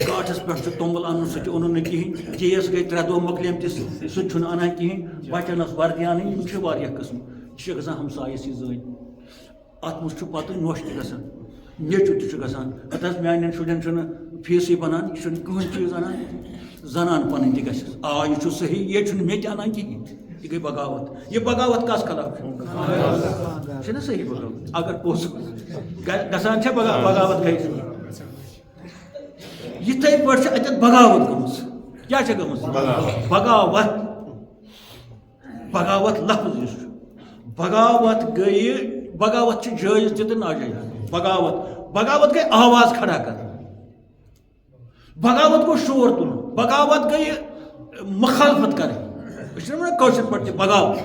گاٹھس پٮ۪ٹھ چھُ توٚمُل انُن سُہ تہِ اوٚنُن نہٕ کِہینۍ گیس گٔے 3 دۄہ مۄکلیمتِس سُہ تہِ چھُنہٕ انان کِہینۍ بچن ٲس وردی انٕنۍ یِم چھِ واریاہ قٕسم یہِ چھِ گژھان ہمسایس یہِ زٔنۍ اتھ منٛز چھُ پتہٕ نۄش تہِ گژھان نیٚچوٗ تہِ چھُ گژھان پتہٕ حظ میانٮ۪ن شُرٮ۪ن چھُنہٕ فیٖسٕے بنان یہِ چھُنہٕ کٕہٕنۍ چیٖز انان زنان پنٕنۍ تہِ گژھٮ۪س یہِ چھُ صحیح یہِ چھُنہٕ مےٚ تہِ انان کِہینۍ یہِ گٔے بغاوت یہِ بغاوت کس خلاف چھُنہ صحیح بغاوت اگر پوٚز گژھان چھےٚ بغاوت گٔے یِتھے پٲٹھۍ چھِ اتٮ۪تھ بغاوت گٔمٕژ کیٛاہ چھےٚ گٔمٕژ بغاوت لفظ یُس چھُ بغاوت گٔیہِ بغاوت چھِ جٲیز تہِ تہٕ ناجٲیز بغاوت گٔے آواز کھڑا کرٕنۍ بغاوت گوٚو شور تُلُن بغاوت گٔیہِ مخالفت کرٕنۍ أسۍ چھِنہ ونان کٲشِر پٲٹھۍ تہِ بغاوت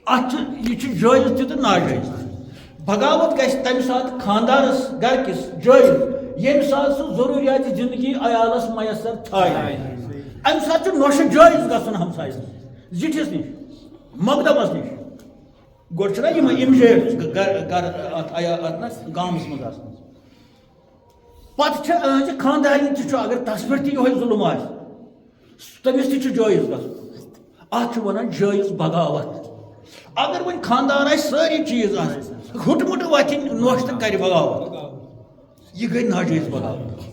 اتھ چھُ یہِ چھُ جٲیز تہِ تہٕ ناجٲیز بغاوت گژھِ تمہِ ساتہٕ خانٛدارس گرکِس جٲیز ییٚمہِ ساتہٕ سُہ ضروٗریاتِ زندگی عیالس میسر تھایہِ امہِ ساتہٕ چھُ نۄشہِ جٲیز گژھُن ہمسایس زِٹھِس نِش مقدمس نِش گۄڈٕ چھُنہ یِم گامس منٛز آسان پتہٕ چھِ أہنٛزِ خانٛدارنہِ تہِ چھُ اگر تس پٮ۪ٹھ تہِ یِہوے ظُلم آسہِ تٔمِس تہِ چھُ جٲیز گژھُن اتھ چھُ ونان جٲیز بغاوت اگر ون خاندان آئے ساری چیز ہٹ مٹ وتھن نوش تو کر بغاوت یہ گئی ناجائز بغاوت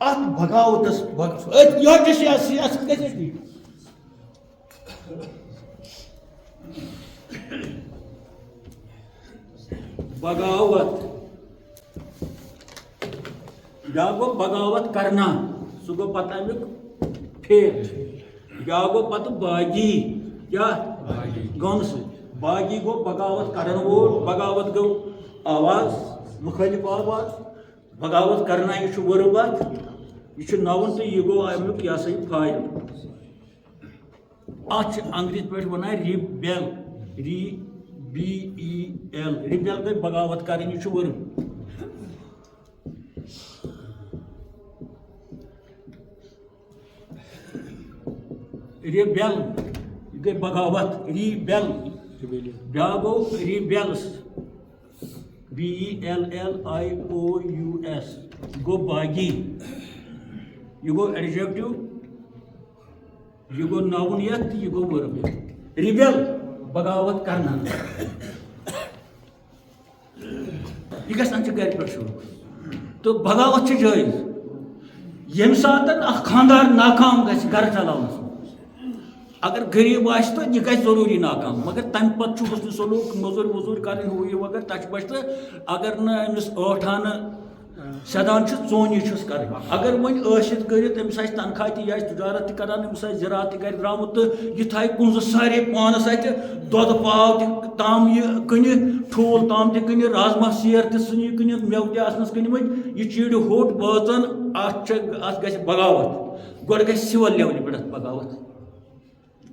ات بغاوتس یہ سیاست گژھِ بغاوت یا گو بغاوت کرنا سہ گو پتہ امیک پھیر یا گو پتہ باغی کیا گن سی باغی گو بغاوت کرن وول بغاوت گو آواز مخالف آواز بغاوت کرنا یہ وربت یہ نون تو یہ گو امیک یہ سا یہ فائدہ ات انگریز پہ ونان ریبیل REBEL ریبیل گئی بغاوت کریں یہ ورب ریبیل یہ گئی بغاوت ریبیل بیا گو ریبیلس BELLIOUS گو باغی یہ گو ایڈجیکٹو یہ گو ناؤنیت یہ گو ورب ریبیل بغاوت کرنا یہ گھان گھر پہ شروع تو بغاوت جائز یم سات خاندار ناکام گھر چلاونس اگر غریب آس تو یہ گھر ضروری ناکام مگر تمہ پتہ حسن سلوک مزور وزور کریں ہو یہ وغیرہ تک بچ اگر نا امس ٲٹھان سدان ژونی چھس کریں اگر ون ٲسِتھ کٔرِتھ أمِس آسہِ تنخواہ تہِ یہِ آسہِ تجارت تہِ کران أمِس آسہِ زِراعت تہِ گرِ درٛامُت تہٕ یہِ تھایہِ کُنزٕ سارے پانس اتہِ دۄدٕ پاو تہِ تام یہِ کٕنہِ ٹھوٗل تام تہِ کٕنہِ رازما سیر تہِ ژھٕنہِ کٕنِتھ مٮ۪وٕ تہِ آسنس کٕنۍمٕتۍ یہِ چیٖرِ ہوٚٹ بٲژن اتھ گژھِ بغاوت گۄڈٕ گژھِ سِول لیولہِ پٮ۪ٹھ اتھ بغاوت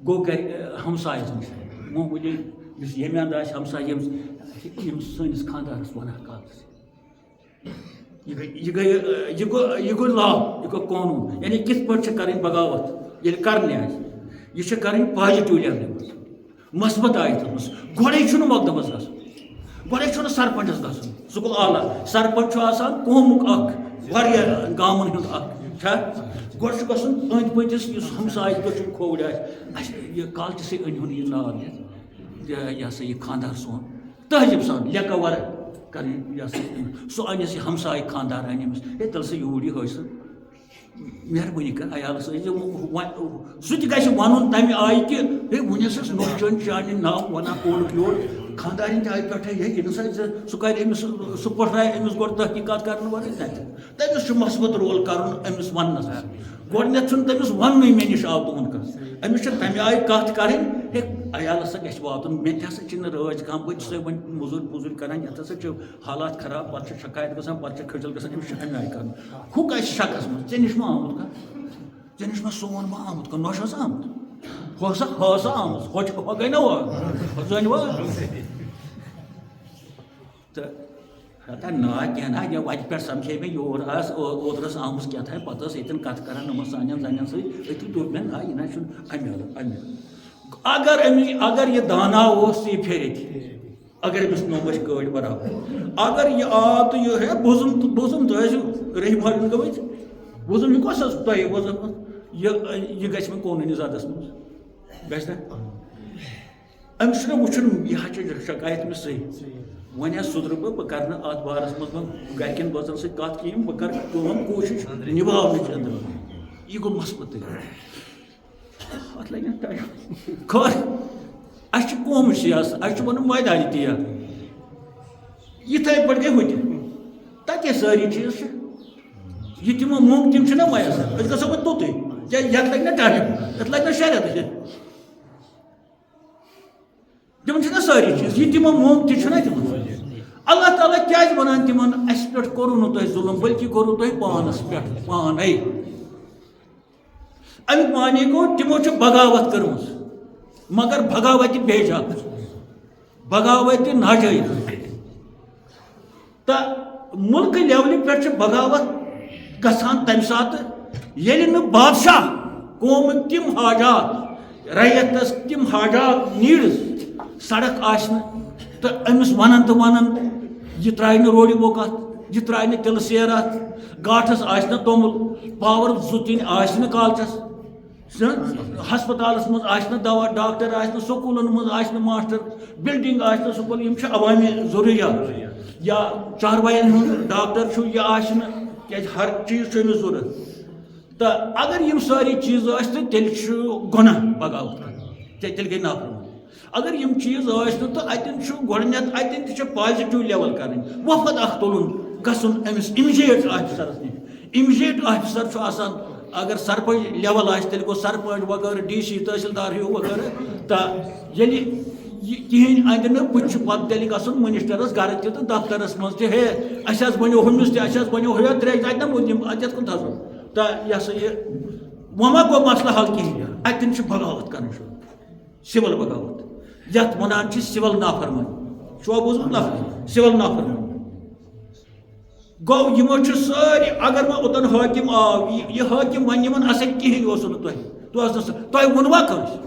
گوٚو گرِ ہمسایس نِش معموٗلی یُس ییٚمہِ انٛدٕ آسہِ ہمساے ییٚمِس سٲنِس خانٛدارس ونان کالس یہ گو لا یہ گو قانون یعنی کت پہ کریں بغاوت یل کرنے یہ کریں پازیٹو لیولہ مز مثبت آیت مز گوڑے مقدمس گھن گوڑے سرپنچس گھن سہ گو اعلیٰ سرپنچ آسان قومک اخ گامن ہند اخ گوڑ گھن أنٛدۍ پٔکِس یُس ہمساے دٔچھُن کھووُر آسہِ یہ کالچسٕے أنۍ ہُن یہ ناد یہ ہسا یہ خاندار سون تہذیب سان لیکھا ور کریں سہ انس یہ ہمسائے خاندار ان امس ہے تل سا یور یہ حٲصِل مہربٲنی کر عیالس سہ تہِ گژھِ ونُن تمہِ آیہِ کہِ ہے وُنہِ ٲسٕس نۄشچن چانہِ ناو ونان اورُک یور خاندارن تہِ آیہِ پٮ۪ٹھے ہے یہِ نسا سُہ کرِ أمِس سُہ پٹھرایہِ أمِس گۄڈٕ تحقیٖقات کرنہٕ ورٲے تٔمِس چھُ مثبت رول کرُن أمِس وننس گۄڈنیتھ چھُنہٕ تٔمِس وننُے مےٚ نِش آو تُہُنٛد کانٛہہ أمِس چھِ تمہِ آیہِ کتھ کرٕنۍ ہے عیال ہسا گژھِ واتُن مےٚ تہِ ہسا چھِنہٕ رٲچھ کانٛہہ بہٕ چھُسے وۄنۍ موٚزوٗرۍ پوٚزوٗرۍ کران یتھ ہسا چھِ حالات خراب پتہٕ چھِ شکایت گژھان پتہٕ چھِ کھٔجل گژھان أمِس چھُ امہِ آیہِ کرُن ہُہ گژھِ شکس منٛز ژےٚ نِش ما آمُت کانٛہہ ژےٚ نِش ما سون ما آمُت کانٛہہ نۄش ہسا آمُت ہُہ ہسا آمٕژ ہۄ گٔے نا ہۄ زٲنۍوا تہٕ نا کینٛہہ نا یہِ وتہِ پٮ۪ٹھ سمکھے مےٚ یور ٲس اوترٕ ٲس آمٕژ کیٛاتھانۍ پتہٕ ٲس ییٚتٮ۪ن کتھ کران یِمن سانٮ۪ن زنٮ۪ن سۭتۍ أتی دوٚپ مےٚ نا یہِ نہ چھُنہٕ امہِ اگر یہ دانا اوس یہ پھیرتھ اگر امس نومش کٲڑۍ برابر اگر یہ آو تو یہ ہے بوزم تُہۍ ٲسِو رحیم حالن گٔمٕتۍ بوزم یہ کۄس ٲس تۄہہِ بوزم یہ گژھِ مےٚ قونوٗنی زدس منٛز گژھِ نا أمِس چھُنہ وٕچھُن یہِ حظ چھِ شکایت مےٚ صحیح وۄنۍ حظ سُدرٕ بہٕ کرٕ نہٕ اتھ بارس منٛز وۄنۍ گرِکٮ۪ن بٲژن سۭتۍ کتھ کِہیٖنۍ بہٕ کرٕ کٲم کوٗشش نِباونٕچ أنٛدرٕ یہِ گوٚو مثبت اتھ لگہِ نہٕ ٹایم خٲر اَسہِ چھِ قومٕچ سیاست اَسہِ چھُ وَنُن مٲدانہِ تیٖر یِتھَے پٲٹھۍ گٔے ہُہ تہِ تَتے سٲری چیٖز چھِ یہ تِمو موٚنٛگ تِم چھِنہ میسر أسۍ گژھو وۄنۍ توٚتُے کیٛازِ یتھ لگہِ نہ ٹایم یتھ لگہِ نہ 6 رٮ۪تھ تِمن چھِنہ سٲری چیٖز یہِ تِمو موٚنٛگ تہِ چھُنہ تِمن اللہ تعالیٰ کیٛازِ وَنان تِمن اَسہِ پٮ۪ٹھ کوٚروٗ نہٕ تۄہہِ ظُلم بٔلکہِ کوٚروٗ تۄہہِ پانس پٮ۪ٹھ پانے امیُک معنی گوٚو تِمو چھِ بغاوت کٔرمٕژ مگر بغاوتہِ بیجا بغاوتہِ ناجٲیز تہٕ مُلکہٕ لیولہِ پٮ۪ٹھ چھِ بغاوت گژھان تمہِ ساتہٕ ییٚلہِ نہٕ بادشاہ قومٕکۍ تِم حاجات رعیتس تِم حاجات نیٖڈٕز سڑک آسہِ نہٕ تہٕ أمِس ونان تہٕ ونان یہِ ترٛایہِ نہٕ روڈِ بوٚک اتھ یہِ ترٛایہِ نہٕ تِلہٕ سیر اتھ گاٹھس آسہِ نہٕ توٚمُل پاور 2-3 آسہِ نہٕ کالچس ہسپتالس مز دوا ڈاکٹر سکولن مز ماسٹر بلڈنگ سکول یہ عوامی ضروریات یا چاروائن ہند ڈاکٹر یہ ہر چیز ضرورت تو اگر یہ ساری چیز تیل گناہ بغاوت تیل گئی نافرمانی اگر یہ چیز تو اتن گۄڈنیتھ اتن تہ پازٹو لیول کریں وفد اخ تلن گھن امس امیجیٹ آفیسرس نش امیجیٹ آفیسر آسان اگر سرپنچ لیول تیل گو سرپنچ وغیرہ ڈی سی تحصیلدار ہیو وغیرہ تو کہین اندر پتہ پتہ تیل گھن منسٹرس گھر تہ تو دفترس مز تہ ہے اس بنو ہمس تہ اس بنو ہو تریش اتنا مدم اتھ کن تھو تو یہ سا یہ وما گو مسئلہ حل کہین اتن بغاوت کرن سول بغاوت یت ونان سول نافرمانی چھو بوزمت لفظ سول نافرمانی گو یمو ساری اگر میں اوتن حاکم آو یہ حاکم ون یمن اصل کہین تہ ونوا کنس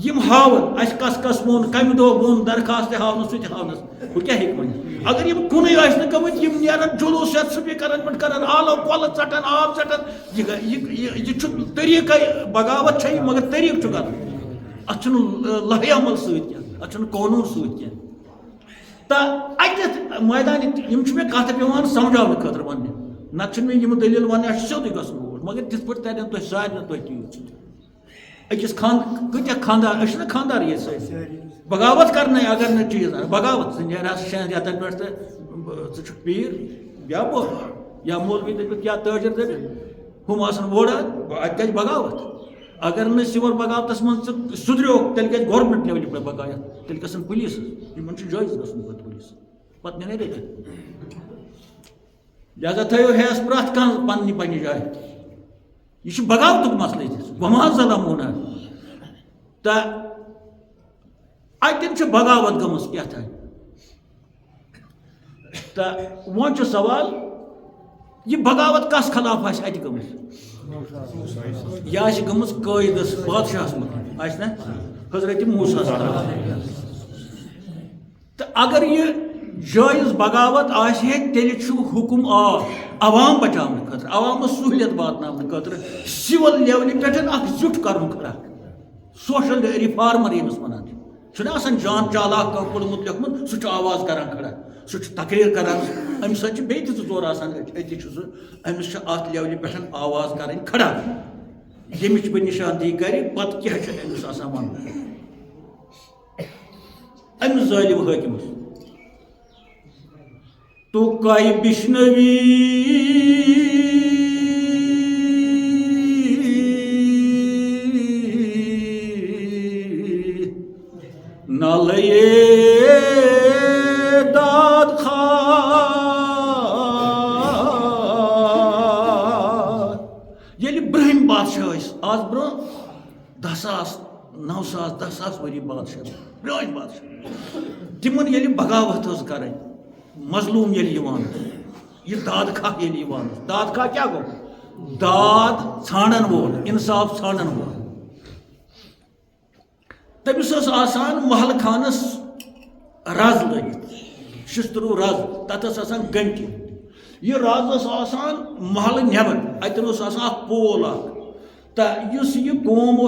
یم ہاون اس کس کس وون کم دہ وون درخواست ہاونس سہ ہاونس وہ کیا ہیک ون اگر یم کن گمت یم نیرن جلوس یت سپیکرن پہ کران آلو کل ژٹان آب ژٹان یہ طریقہ بغاوت چھ مگر طریقہ کر ات لہی عمل ست ات قانون ست کی تو اتھ میدان میں کت پیوان سمجھاؤن خاطر ون نت میں دلیل ون سیودے گھن برو مگر تر پہ ترین تہ سارے تھی تیوت اکس کتیا خاندار نا خاندار یہ بغاوت کرنے اگر نا چیز بغاوت نیرا شین رتن پہ ثہ پیر یا بوڑ یا مولوی دپ یا تاجر دپ ہم آسان ووڑا ات گژھِ بغاوت اگر نا سول بغاوتس من سدریو تیل گژھِ گورمنٹ لیولہِ پہ بغاوت تیل گژھن پولیس ان جٲیز گژھن پہ پولیس پتہ نیرے رٔٹِتھ لہذا تھٲیِو ہیس پرٛٮ۪تھ کانٛہہ پننہِ پننہِ جایہِ یہ بغاوتُک مسئلہ یہ وما ظلمونا تو اتن بغاوت گمس کیٛاہ تو وۄنۍ سوال یہ بغاوت کس خلاف آسہِ اتہِ گٔمٕژ یہ آسہِ گٔمٕژ قٲیدس بادشاہس متعلق آسہِ نا حضرت موسیٰ تو اگر یہ جائز بغاوت آسہِ ہے تیٚلہِ چھُ حکم عوام بچاؤنہٕ خٲطرٕ عوامس سہولیت واتناونہٕ خٲطرٕ سِول لیولہِ پٮ۪ٹھ اکھ زیُٹھ کرُن کھڑا سوشل ریفارمر ییٚمِس ونان چھُنہ آسان جان چالاک پوٚرمُت لیوٚکھمُت سُہ چھُ آواز کران کھڑا سُہ چھُ تقریر کران امہِ سۭتۍ چھِ بیٚیہِ تہِ 2 ژور آسان أتی چھُ سُہ أمِس چھِ اتھ لیولہِ پٮ۪ٹھ آواز کرٕنۍ کھڑا ییٚمِچ بہٕ نِشاندہی کرِ پتہٕ کیٛاہ چھُ أمِس آسان ونُن أمِس ظٲلِم حٲکِمس تو کائی بشنوی نہ لئے داد خواہ ییٚلہِ برٛہِم بادشاہ ٲسۍ آز برٛونٛہہ 10,000 9,000 10,000 ؤری بادشاہ برٛونٛہِم بادشاہ تِمن ییٚلہِ بغاوت ٲس کرٕنۍ مظلوم یہ داد خواہ داد خواہ کیا گو داد ژھانڈن وول انصاف ژھانڈن وول تمس آسان محل خانس رز لگت شسترو رز تت گنٹی یہ رز آسان محل نبر اتن آسان پول تو یہ قوم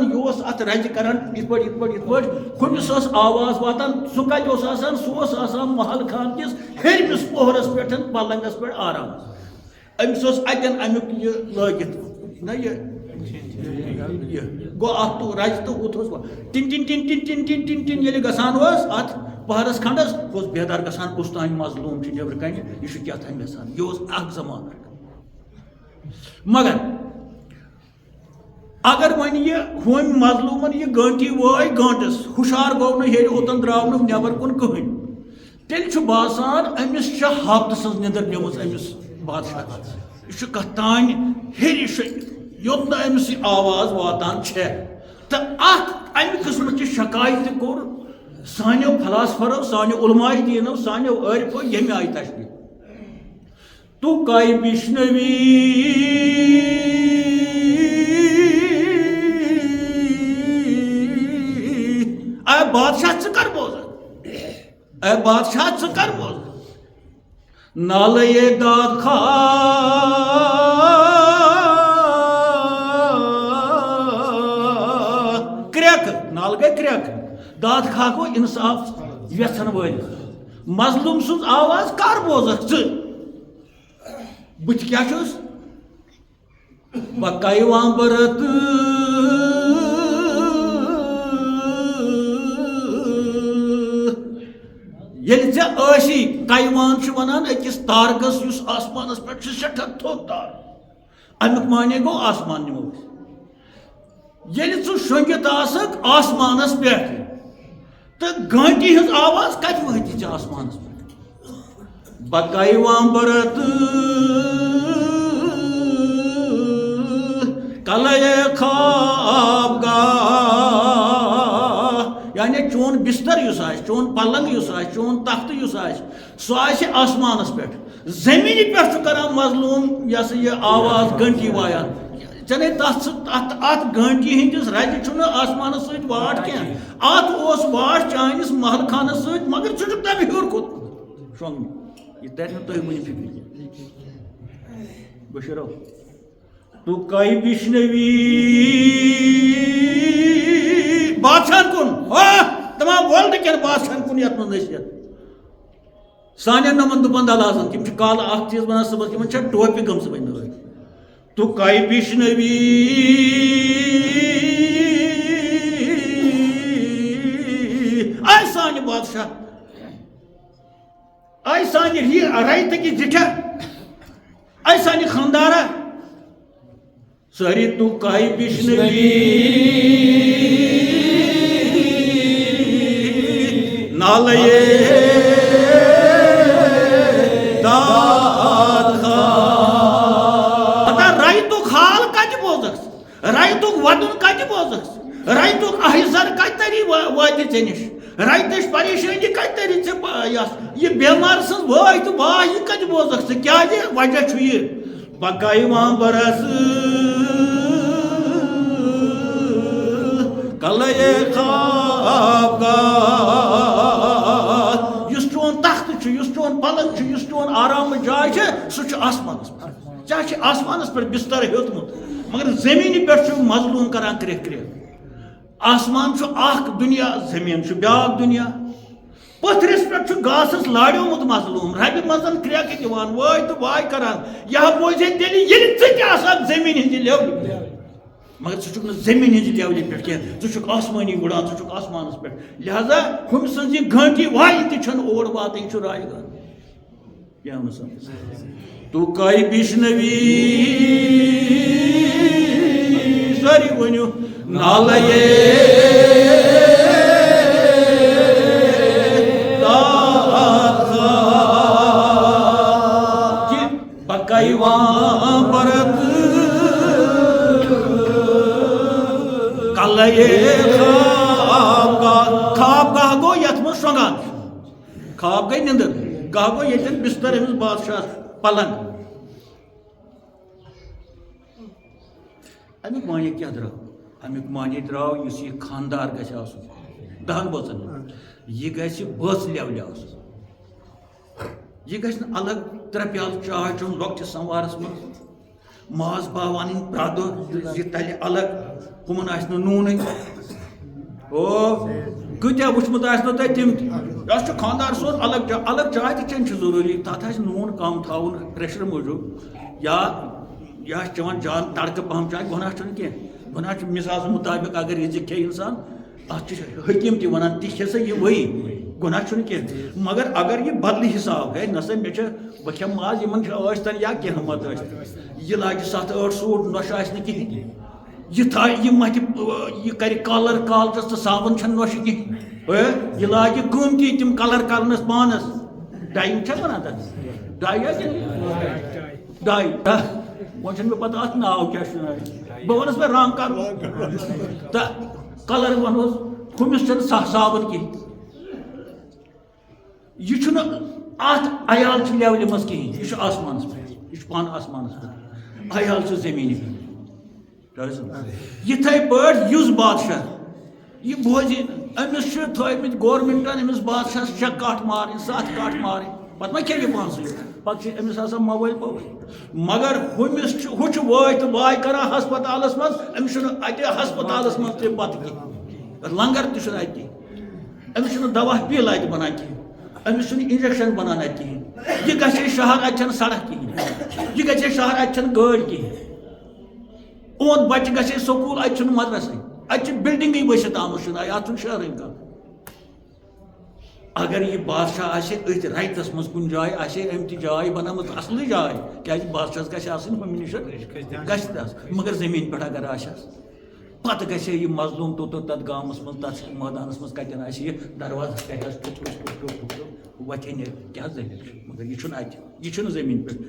یہ ات رج کران یہ پہ کمس آواز واتان سہ کتہ آسان سہ آسان محل خان کس ہرمس پوہرس پہ پلنگس پہ آرام امس اتن امیک یہ لگت نا یہ گو ات رج تو ات ٹن ٹن ٹن ٹن ٹن ٹن ٹن ٹن یل گسان ات پہرس کھنڈس بیدار گسان کس تان مظلوم نبر کن یہ کیا تھان گسان یہ اخ زمانہ مگر اگر ون یہ ہوم مظلومن یہ گنٹی وائی گنٹس ہوشار گو نا اوتن درو نبر کن کہین تیل باسان امس ہفتہ سن ندر نمت امس بادشاہ یہ کت تان ہر یوت نا امس آواز واتان تو امہ قسم کی شکایت کور سانو فلاسفرو سانو علماء دینو سانو عارفو یمہ آئی تشریح تو کائی بشنوی اے بادشاہ ثر بوز اے بادشاہ ثر بوز نالے داد خواہ حال گئی کریک داد کھاکو انصاف یژھن ول مظلوم سن آواز کر بوزک بت کیا چھس بکایوان برت یل ژے ٲسی کایوان چھُ ونان أکِس تارکس یُس آسمانس پٮ۪ٹھ چھُ سٮ۪ٹھاہ تھوٚد تار امیُک معنی گوٚو آسمان نِمو أسۍ ییٚلہِ ژٕ شۄنٛگِتھ آسکھ آسمانس پٮ۪ٹھ تہٕ گٲنٹی ہٕنٛز آواز کتہِ وٲتی ژےٚ آسمانس پٮ۪ٹھ بکایوان برت کلے خواب گاہ یعنی چون بستر یُس آسہِ چون پلنگ یُس آسہِ چون تختہٕ یُس آسہِ سُہ آسہِ آسمانس پٮ۪ٹھ زمینہِ پٮ۪ٹھ چھُ کران مظلوم یہ سا یہ آواز گھنٹی وایان چلے ات گھنٹی ہندس رجہِ چھُنہٕ آسمانس سۭتۍ واٹ کینٛہہ ات اوس واٹ چٲنِس محل خانس سۭتۍ مگر ژٕ چھُکھ تمہِ ہیوٚر کھوٚتمُت شۄنٛگنہِ یہ ترِ نہٕ تُہۍ ؤنِو فِکرِ بشیرو تو کئی بشنوی بادشاہ کن تمام ورلڈ کن بادشاہ کن یت من نصیحت سانین نمن دپان دلازن تم کال اخ چیز بنان صبح تم ٹوپی گمس بن تو کئی بشنوی آئی سانہ بادشاہ آئی سانہ رائت کی زٹھا آئی سانہ خاندارہ ساری تو کائی بشنوی نالے داد خان رائی تو خال کت بوزکس رائی تو ودن کت بوزکس رائی تو احزر کت تری واتی ژے نش رائی تش پریشانی کت تری ژے یہ بیمار سن بھائی تو بھائی یہ کت بوزکس کیا وجہ چھُ یہ بکایوان برس کلے خواب گاہ یُس چون تختہٕ چھُ یُس چون پلنگ چھُ یُس چون آرام جاے چھِ سُہ چھُ آسمانس پٮ۪ٹھ ژےٚ چھِ آسمانس پٮ۪ٹھ بستر ہیوٚتمُت مگر زمینہِ پٮ۪ٹھ چھُ مظلوم کران کرٛیکھ کرٛیکھ آسمان چھُ اکھ دُنیا زمیٖن چھُ بیٛاکھ دُنیا پتھرس پٮ۪ٹھ چھُ گاسس لاڑیومُت مظلوم ربہِ منٛز کرٛیکہٕ دِوان وٲے تہٕ واے کران یا بوزے تیٚلہِ ییٚلہِ ژٕ تہِ آسکھ زمیٖن ہٕنٛزِ لیولہِ مگر ژٕ چھُکھ نہٕ زمیٖن ہٕنٛزِ لیولہِ پٮ۪ٹھ کینٛہہ ژٕ چھُکھ آسمٲنی وُڑان ژٕ چھُکھ آسمانس پٮ۪ٹھ لہذا ہُمہِ سٕنٛز یہِ گھنٹی وایِنۍ تہِ چھنہٕ اور واتٕنۍ چھُ رایہِ گان کیٛاہ مسلہٕ تو کائی بشنوی سٲری ؤنِو نالے بکایوان برت کلے خواب گاہ گو یت من شۄنٛگان خواب گئی نندر گاہ گو یتن بستر أمس بادشاہ پلنگ امیُک معنی کیا درٛاو امیُک معنی درٛاو یُس یہِ خاندار گژھِ آسُن دہن بٲژن یہِ گژھِ بٲژ لیولہِ آسُن یہ گژھِ نہٕ الگ ترٛےٚ پیالہٕ چاے چیوٚن لۄکٹِس سموارس منٛز ماز باو انٕنۍ پرٛٮ۪تھ دۄہ یہِ تلہِ الگ ہُمن آسہِ نہٕ نوٗنٕے او کۭتیاہ وٕچھمُت آسنو تۄہہِ تِم تہِ یہِ چھُ خاندار سوز الگ چاے تہِ چیٚنۍ چھِ ضروٗری تتھ آسہِ نوٗن کم تھاوُن پریشرٕ موٗجوٗب یا یہِ آسہِ چٮ۪وان جان تڑکہٕ پہم چاے گۄناہ چھُنہٕ کینٛہہ گۄناہ چھُ مِزاز مُطابق اگر یہِ زِ کھیٚیہِ اِنسان اتھ چھُ حکیٖم تہِ ونان تہِ کھے سا یہِ ؤیی گۄناہ چھُنہٕ کینٛہہ مگر اگر یہِ بدلہِ حساب ہے نہ سا مےٚ چھِ بہٕ کھٮ۪مہٕ ماز یِمن چھِ ٲسۍتن یا کینٛہہ مت ٲسۍتن یہِ لاگہِ 7-8 سوٗٹ نۄشہِ آسہِ نہٕ کِہیٖنۍ یہ تھایہِ یہِ متھِ یہِ کرِ کالر کالچس تہٕ صابن چھنہٕ نۄشہِ کِہیٖنۍ یہِ لاگہِ قۭمتی تِم کلر کرنس پانس ڈاے چھا ونان تتھ ڈاے ڈاے وۄنۍ چھُنہٕ مےٚ پتہ اتھ ناو کیٛاہ چھُ بہٕ ونس مےٚ رنٛگ کرُن تہٕ کلر ونہوس ہُمِس چھنہٕ صابن کِہیٖنۍ یہ چھُنہٕ اتھ عیال چھِ لیولہِ منٛز کِہیٖنۍ یہِ چھُ آسمانس پٮ۪ٹھ یہِ چھُ پانہٕ آسمانس پٮ۪ٹھ عیال چھُ زمیٖنہِ پٮ۪ٹھ یِتھے پٲٹھۍ یُس بادشاہ یہِ بوزِ أمِس چھِ تھٲومٕتۍ گورمنٹن أمِس بادشاہس 6 کٹھ مارٕنۍ 7 کٹھ مارٕنۍ پتہٕ ما کھیٚیہِ یہِ پانسٕے پتہٕ چھِ أمِس آسان موٲلۍ پوٲلۍ مگر ہُمِس چھُ ہُہ چھُ وٲے تہٕ واے کران ہسپتالس منٛز أمِس چھُنہٕ اتہِ ہسپتالس منٛز تہِ پتہٕ کینٛہہ لنگر تہ چھُنہٕ اَتہِ کِہیٖنۍ أمِس چھُنہٕ دوا بِل اَتہِ بَنان کِہیٖنۍ أمِس چھُنہٕ اِنجَکشَن بَنان اَتہِ کِہیٖنۍ یہِ گژھِ شہر اَتہِ چھَنہٕ سڑک کِہیٖنۍ یہِ گژھِ شہر اَتہِ چھَنہٕ گٲڑۍ کِہیٖنۍ اُہُنٛد بَچہِ گژھِ سکوٗل اَتہِ چھُنہٕ مدرسٕے اَتہِ چھِ بِلڈِنٛگٕے ؤسِتھ آمٕژ چھُنہٕ اَتھ چھُنہٕ شہرٕے کانٛہہ اگر یہِ بادشاہ آسہِ أتھۍ رایتَس منٛز کُنہِ جایہِ آسہِ ہے أمۍ تہِ جاے بنٲومٕژ اَصلٕے جاے کیٛازِ بادشاہَس گژھِ آسٕنۍ ہُمہِ نِش گژھِ تہِ آسٕنۍ مگر زٔمیٖن پٮ۪ٹھ اگر آسٮ۪س پتہٕ گژھِ ہے یہِ مظلوٗم توٚت تَتھ گامَس منٛز تَتھ مٲدانَس منٛز کَتٮ۪ن آسہِ یہِ دروازَس کَتٮ۪س وَتھِ ہے نیرِ کیٛاہ دٔلیٖل چھِ مگر یہِ چھُنہٕ اَتہِ یہِ چھُنہٕ زٔمیٖن پٮ۪ٹھ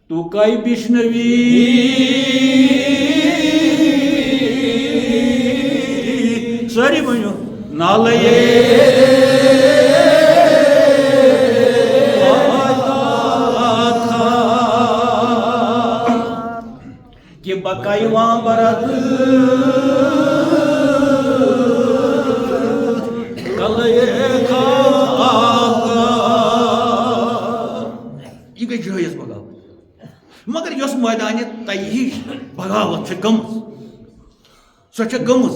تو کَے بِشنوی سٲری ؤنِو نالے کہ بقائی وہاں برد یہ گئی جٲیِز بغاوت مگر یۄس مٲدانہِ طے بغاوت چھِ گٔمٕژ سۄ چھےٚ گٔمٕژ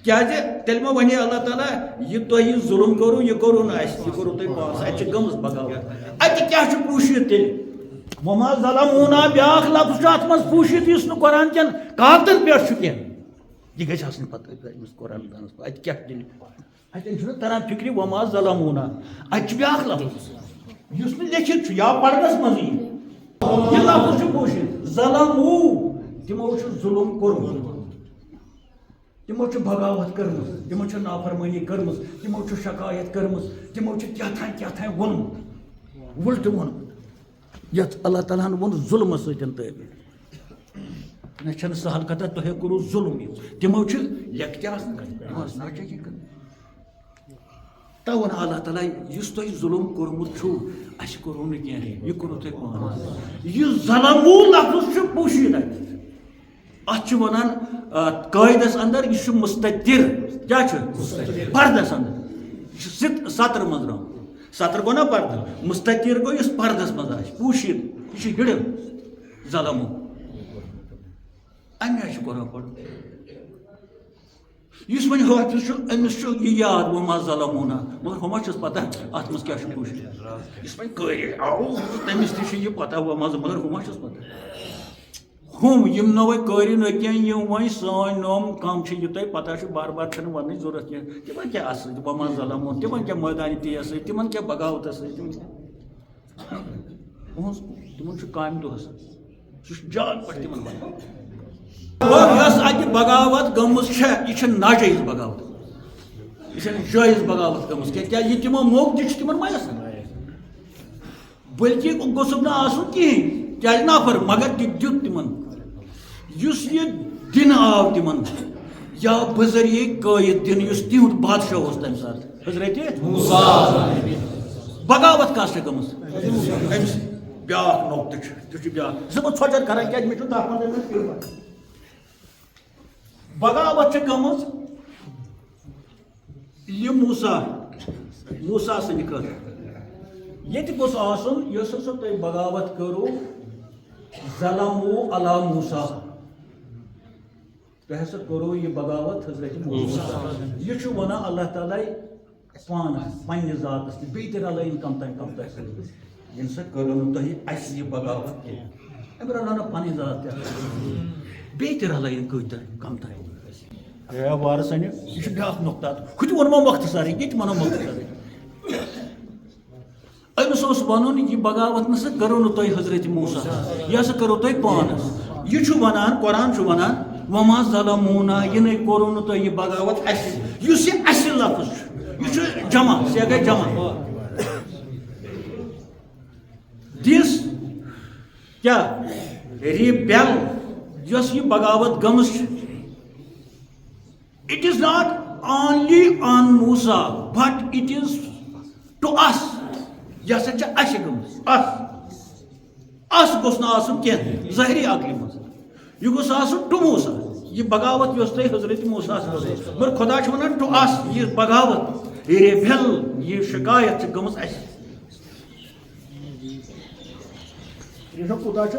کیٛازِ تیٚلہِ ما وَنہِ اللہ تعالیٰ یہِ تۄہہِ ظُلم کوٚروٕ یہِ کوٚروٕ نہٕ اَسہِ یہِ کوٚروٕ تۄہہِ پانَس اَتہِ چھِ گٔمٕژ بغاوت اَتہِ کیٛاہ چھُ پوٗشِتھ تیٚلہِ وما ظلمونا بیٛاکھ لفظ چھُ اَتھ منٛز پوٗشِتھ یُس نہٕ قرآن کٮ۪ن کاغذن پٮ۪ٹھ چھُ کینٛہہ یہِ گژھِ آسٕنۍ پتہٕ أمِس قرآن دانس اَتہِ کیٛاہ تیٚلہِ اَتٮ۪ن چھُنہٕ تران فِکرِ وما ظلمونا اَتہِ چھُ بیٛاکھ لفظ یُس نہٕ لیکھِتھ چھُ یا پردس منٛز یی یہِ لفظ چھُ پوٗشِتھ ظلموٗ تِمو چھُ ظُلم کوٚرمُت تِمو چھِ بغاوت کٔرمٕژ تِمو چھِ نافرمٲنی کٔرمٕژ تِمو چھِ شکایت کٔرمٕژ تِمو چھِ کیٛاہ تھانۍ ووٚنمُت وُلٹہٕ ووٚنمُت یَتھ اللہ تعالیٰ ہن ووٚن ظُلمہٕ سۭتۍ تعبیر نہ چھَنہٕ سہل کتھا تۄہے کوٚروٕ ظُلم یہِ تِمو چھِ لیکھتہِ آسان تَوٕ ووٚن اللہ تعالیٰ یُس تۄہہِ ظُلم کوٚرمُت چھُو اَسہِ کوٚروٕ نہٕ کینٛہہ یہِ کوٚروٕ تۄہہِ پانَس یُس ظلموٗ لفظ چھُ پوٗشیٖد اَتہِ اَتھ چھِ وَنان قٲیدَس اندر یہِ چھُ مُستتِر کیٛاہ چھُ پردس اندر یہِ چھُ سطر منٛز درٛامُت سطر گوٚو نا پردٕ مُستتِر گوٚو یُس پردس منٛز آسہِ پوٗشیٖد یہِ چھُ ہِڑٕ ظلموٗ اَمہِ آیہِ چھُ قرآن پرُن یُس وۄنۍ حٲفِظ چھُ أمِس چھُ یہِ یاد وما ظلمونا مگر ہُما چھُس پتہ اَتھ منٛز کیٛاہ چھُ پوٗشِتھ یُس وۄنۍ قٲری تٔمِس تہِ چھُ یہِ پتہ وما مگر ہُما چھُس پتہ ہُم یِم نہٕ وۄنۍ قٲری نہٕ کینٛہہ یِم وۄنۍ سٲنۍ نوم کم چھِ یہِ تۄہہِ پتہ چھُ بار بار چھنہٕ وننٕچ ضروٗرت کینٛہہ تِمن کیٛاہ اَتھ سۭتۍ وما ظلمونا تِمن کیٛاہ مٲدانہِ تیز سۭتۍ تِمن کیٛاہ بغاوتس سۭتۍ تِمن چھُ کامہِ دۄہس سُہ چھُ جان پٲٹھۍ تِمن ونان یۄس اَتہِ بغاوت گٔمٕژ چھےٚ یہِ چھِ ناجٲیز بغاوت یہِ چھنہٕ جٲیز بغاوت گٔمٕژ کینٛہہ کیٛازِ یہِ تِمو موقعہٕ دِژ چھُ تِمن میسر بٔلکہِ گوٚژھُکھ نہٕ آسُن کِہیٖنۍ کیٛازِ نفر مگر تہِ دیُت تِمن یُس یہِ دِنہٕ آو تِمن یا بذریعہ قٲیِد دِنہٕ یُس تِہُنٛد بادشاہ اوس تمہِ ساتہٕ حضرتِ موسیٰ بغاوت کَس چھےٚ گٔمٕژ أمِس بیٛاکھ نۄقطہٕ چھُ تہِ چھُ بیٛاکھ زٕ بہٕ ژھۄچر کران کیٛازِ مےٚ چھُ تَتھ منٛز بغاوت چھےٚ گٔمٕژ یہِ موسیٰ سٕنٛدِ خٲطرٕ ییٚتہِ گوٚژھ آسُن یۄس ہسا تۄہہِ بغاوت کٔرٕو ظلموٗ علی موسیٰ تۄہہِ ہسا کوٚروٕ یہِ بغاوت حضرت موسیٰ یہِ چھُ وَنان اللہ تعالیٰ پانس پننہِ ذاتس تہِ بیٚیہِ تہِ رلٲیِن کم تانۍ سۭتۍ ییٚمہِ سۭتۍ کٔرٕو نہٕ تۄہہِ اَسہِ یہِ بغاوت کینٛہہ أمۍ رلٲو نہٕ پنٕنۍ ذات تہِ بیٚیہِ تہِ رلٲیِن کۭتیاہ کم تانۍ اے وارٕ سنہِ یہِ چھُ بیٛاکھ نۄقطہٕ ہُہ تہِ ووٚنمو مۄختصرٕے ییٚتہِ وَنو مۄختصرٕے أمِس اوس وَنُن یہِ بغاوت نہ سا کٔرٕو نہٕ تۄہہِ حضرت موسیٰ یہِ ہسا کٔرٕو تۄہہِ پانس یہِ چھُ وَنان قرآن چھُ وَنان وما ظلمونا یہِ نَے کوٚروٕ نہٕ تۄہہِ یہِ بغاوت اَسہِ یُس یہِ اَسہِ لفظ چھُ یہِ چھُ جمع سیٚہ گٔے جمع دِس کیٛاہ ریبیل یۄس یہِ بغاوت گٔمٕژ چھِ it is not only on Musa but it is to us یہِ ہسا چھِ اَسہِ گٔمٕژ اَس گوٚژھ نہٕ آسُن کینٛہہ ظٲہری عقلہِ منٛز یہِ گوٚژھ آسُن ٹُو موسیٰ یہِ بغاوت یۄس تۄہہِ حضرت موسیٰ ہس مگر خۄدا چھُ وَنان ٹُو اس یہِ بغاوت ریبیل یہِ شکایت چھِ گٔمٕژ اَسہِ کوٗتاہ چھُ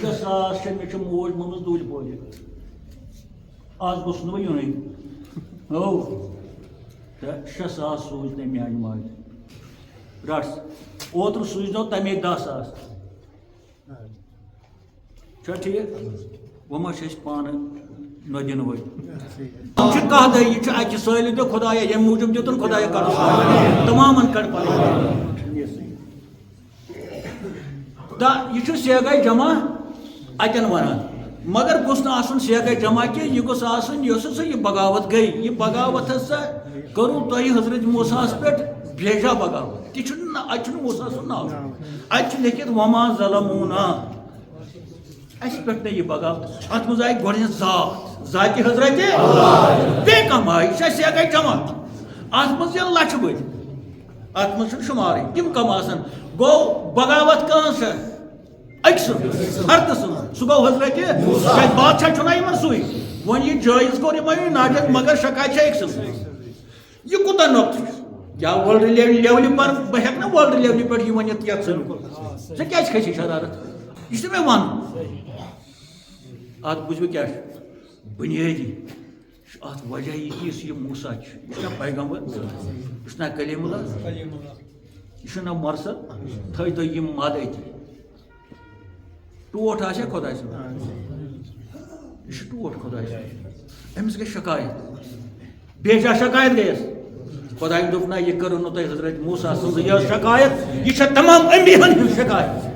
6,000 چھِ مےٚ چھِ موج مٲمٕژ دوٗلہِ پورِ آج گوٚژھ نہٕ بہٕ یُنُے تہٕ 6,000 سوٗزۍ تٔمۍ میٛانہِ ماجہِ رَٹھ اوترٕ سوٗزنو تَمے 10,000 چھا ٹھیٖک وۄنۍ ما چھِ أسۍ پانہٕ نۄدِنہٕ وٲلۍ چھِ کَہہ دۄہ یہِ چھُ اَکہِ سٲلہِ دِ خۄدایا ییٚمہِ موٗجوٗب دِتُن خۄدایا کَڑ تمامَن کَڑ پَنٕنۍ یہِ چھُ سیگاے جمع اَتٮ۪ن وَنان مگر گوٚژھ نہٕ آسُن سیگاے جمع کینٛہہ یہِ گوٚژھ آسُن یۄس ہسا یہِ بغاوت گٔے یہِ بغاوت ہسا کٔرٕو تۄہہِ حضرت موسیٰ ہَس پٮ۪ٹھ بھیجا بغاوت تہِ چھُنہٕ اَتہِ چھُنہٕ موسیٰ سُنٛد ناو اَتہِ چھُ لیکھِتھ وما ظلمونا اَسہِ پٮ۪ٹھ نہٕ یہِ بغاوت اَتھ منٛز آیہِ گۄڈنٮ۪تھ ذاتہِ حضرت بیٚیہِ کَم آیہِ یہِ چھِ اَسہِ سیگاے جمع اَتھ منٛز یِن لَچھٕ بٔدۍ اَتھ منٛز چھُنہٕ شُمارٕے تِم کَم آسان گوٚو بغاوت کٕہٕنٛز چھےٚ أکۍ سٕنٛز فردٕ سٕنٛز سُہ گوٚو حضرت کیٛازِ بادشاہ چھُنہ یِمن سُے وۄنۍ یہِ جٲیِز کوٚر یِمو ناجٲیِز مگر شکایت چھےٚ أکۍ سٕنٛز یہِ کوٗتاہ نۄقطہٕ چھُ کیٛاہ وٲلڈٕ لیولہِ پر بہٕ ہٮ۪کہٕ نا وٲلڈٕ لیولہِ پٮ۪ٹھ یہِ ؤنِتھ یَتھ ژٕ کیٛازِ کھٔسی شرارت یہِ چھُ مےٚ وَنُن اَتھ بوٗزِو کیٛاہ چھُ بُنیٲدی چھُ اَتھ وجہ یہِ کہِ یُس یہِ موسیٰ چھُ یہِ چھُنا پیغمبر یہِ چھُنا کلیٖم اللہ یہِ چھُنا مرسل تھٲیتو یِم مد أتی ٹوٹھ آسیا خۄداے سُنٛد یہِ چھُ ٹوٹھ خۄداے سُنٛد أمِس گٔے شکایت بیجا شکایت گٔیَس خۄدایَن دوٚپ نہ یہِ کٔرٕو نہٕ تۄہہِ حضرت موسیٰ سٕنٛز یہِ ٲس شکایت یہِ چھےٚ تمام انبیاہن ہٕنٛز شکایت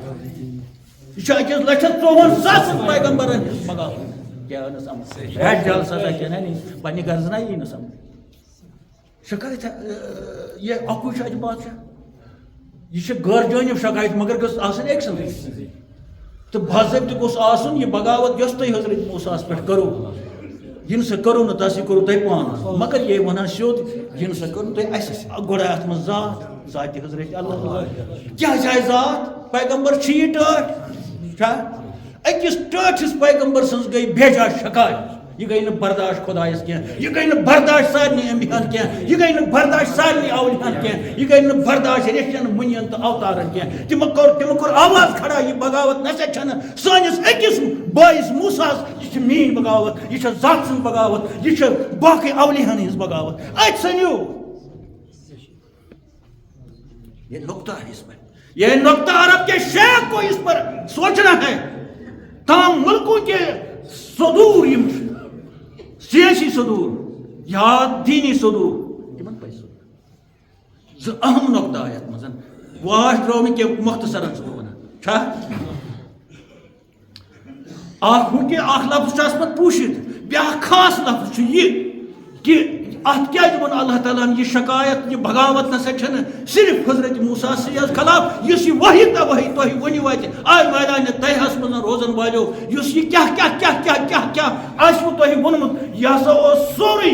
یہِ چھِ 1,54,000 پیغمبرن ہٕنٛز بغاوت کیٛاہ نہٕ سمجھ بیٹ جال سزا کینٛہہ نہ پننہِ غرضہٕ نہ یی نہٕ سمجھ شکایت یہِ اَکُے چھُ اَتہِ بادشاہ یہِ چھِ غٲر جٲنِب شکایت مگر گٔژھ آسٕنۍ أکۍ سٕنٛزٕے تہٕ باضٲبطہٕ گوٚژھ آسُن یہِ بغاوت یۄس تۄہہِ حضرت موسیٰ ہَس پٮ۪ٹھ کٔرٕو یہِ نہٕ سا کٔرٕو نہٕ تَس یہِ کوٚروٕ تۄہہِ پانَس مگر یہِ وَنان سیوٚد یہِ نہٕ سا کٔرٕو تۄہہِ اَسہِ گۄڈَے اَتھ منٛز ذاتہِ حضرت اللہ کیٛازِ آیہِ ذات پیغمبر چھِ یہِ ٹٲٹھ چھا أکِس ٹٲٹھِس پیغمبر سٕنٛز گٔے بیجا شکایت یہِ گٔے نہٕ برداشت خۄدایَس کینٛہہ یہِ گٔے نہٕ برداشت سارنٕے انبیاہن کینٛہہ یہِ گٔے نہٕ برداشت سارنٕے اولیاہن کینٛہہ یہِ گٔے نہٕ برداشت ریٚشن مُنین تہٕ اوتارن کینٛہہ تِمو کوٚر آواز کھڑا یہِ بغاوت نسا چھنہٕ سٲنِس أکِس بٲیِس موسیٰس یہِ چھِ میٛٲنۍ بغاوت یہِ چھےٚ ذات سٕنٛز بغاوت یہِ چھِ باقٕے اولیاہن ہٕنٛز بغاوت اَتہِ ژھٕنِو یہ نقطہ ہے اس میں یہ نقطہ عرب کے شیخ کو اس پر سوچنا ہے تمام ملکوں کے صدور سیاسی صدور یا دینی صدور اہم نقطہ ہے اتھ مزن واش درو کہ مختصراً سے ونان چھا اخ لفظ چھُ آسمان پوٗشِتھ بیٛاکھ خاص لفظ چھُ یہِ کہ اتھ کیٛازِ ووٚن اللہ تعالیٰ ہن یہِ شکایت یہِ بغاوت نسا چھنہٕ صرف حضرت موسیٰ سٕے خلاف یُس یہِ وحی تباہی تۄہہِ ؤنِو اَتہِ آے میدانہِ طیہَس منٛز روزن والیو یُس یہِ کیٛاہ آسوٕ تۄہہِ ووٚنمُت یہِ ہسا اوس سورُے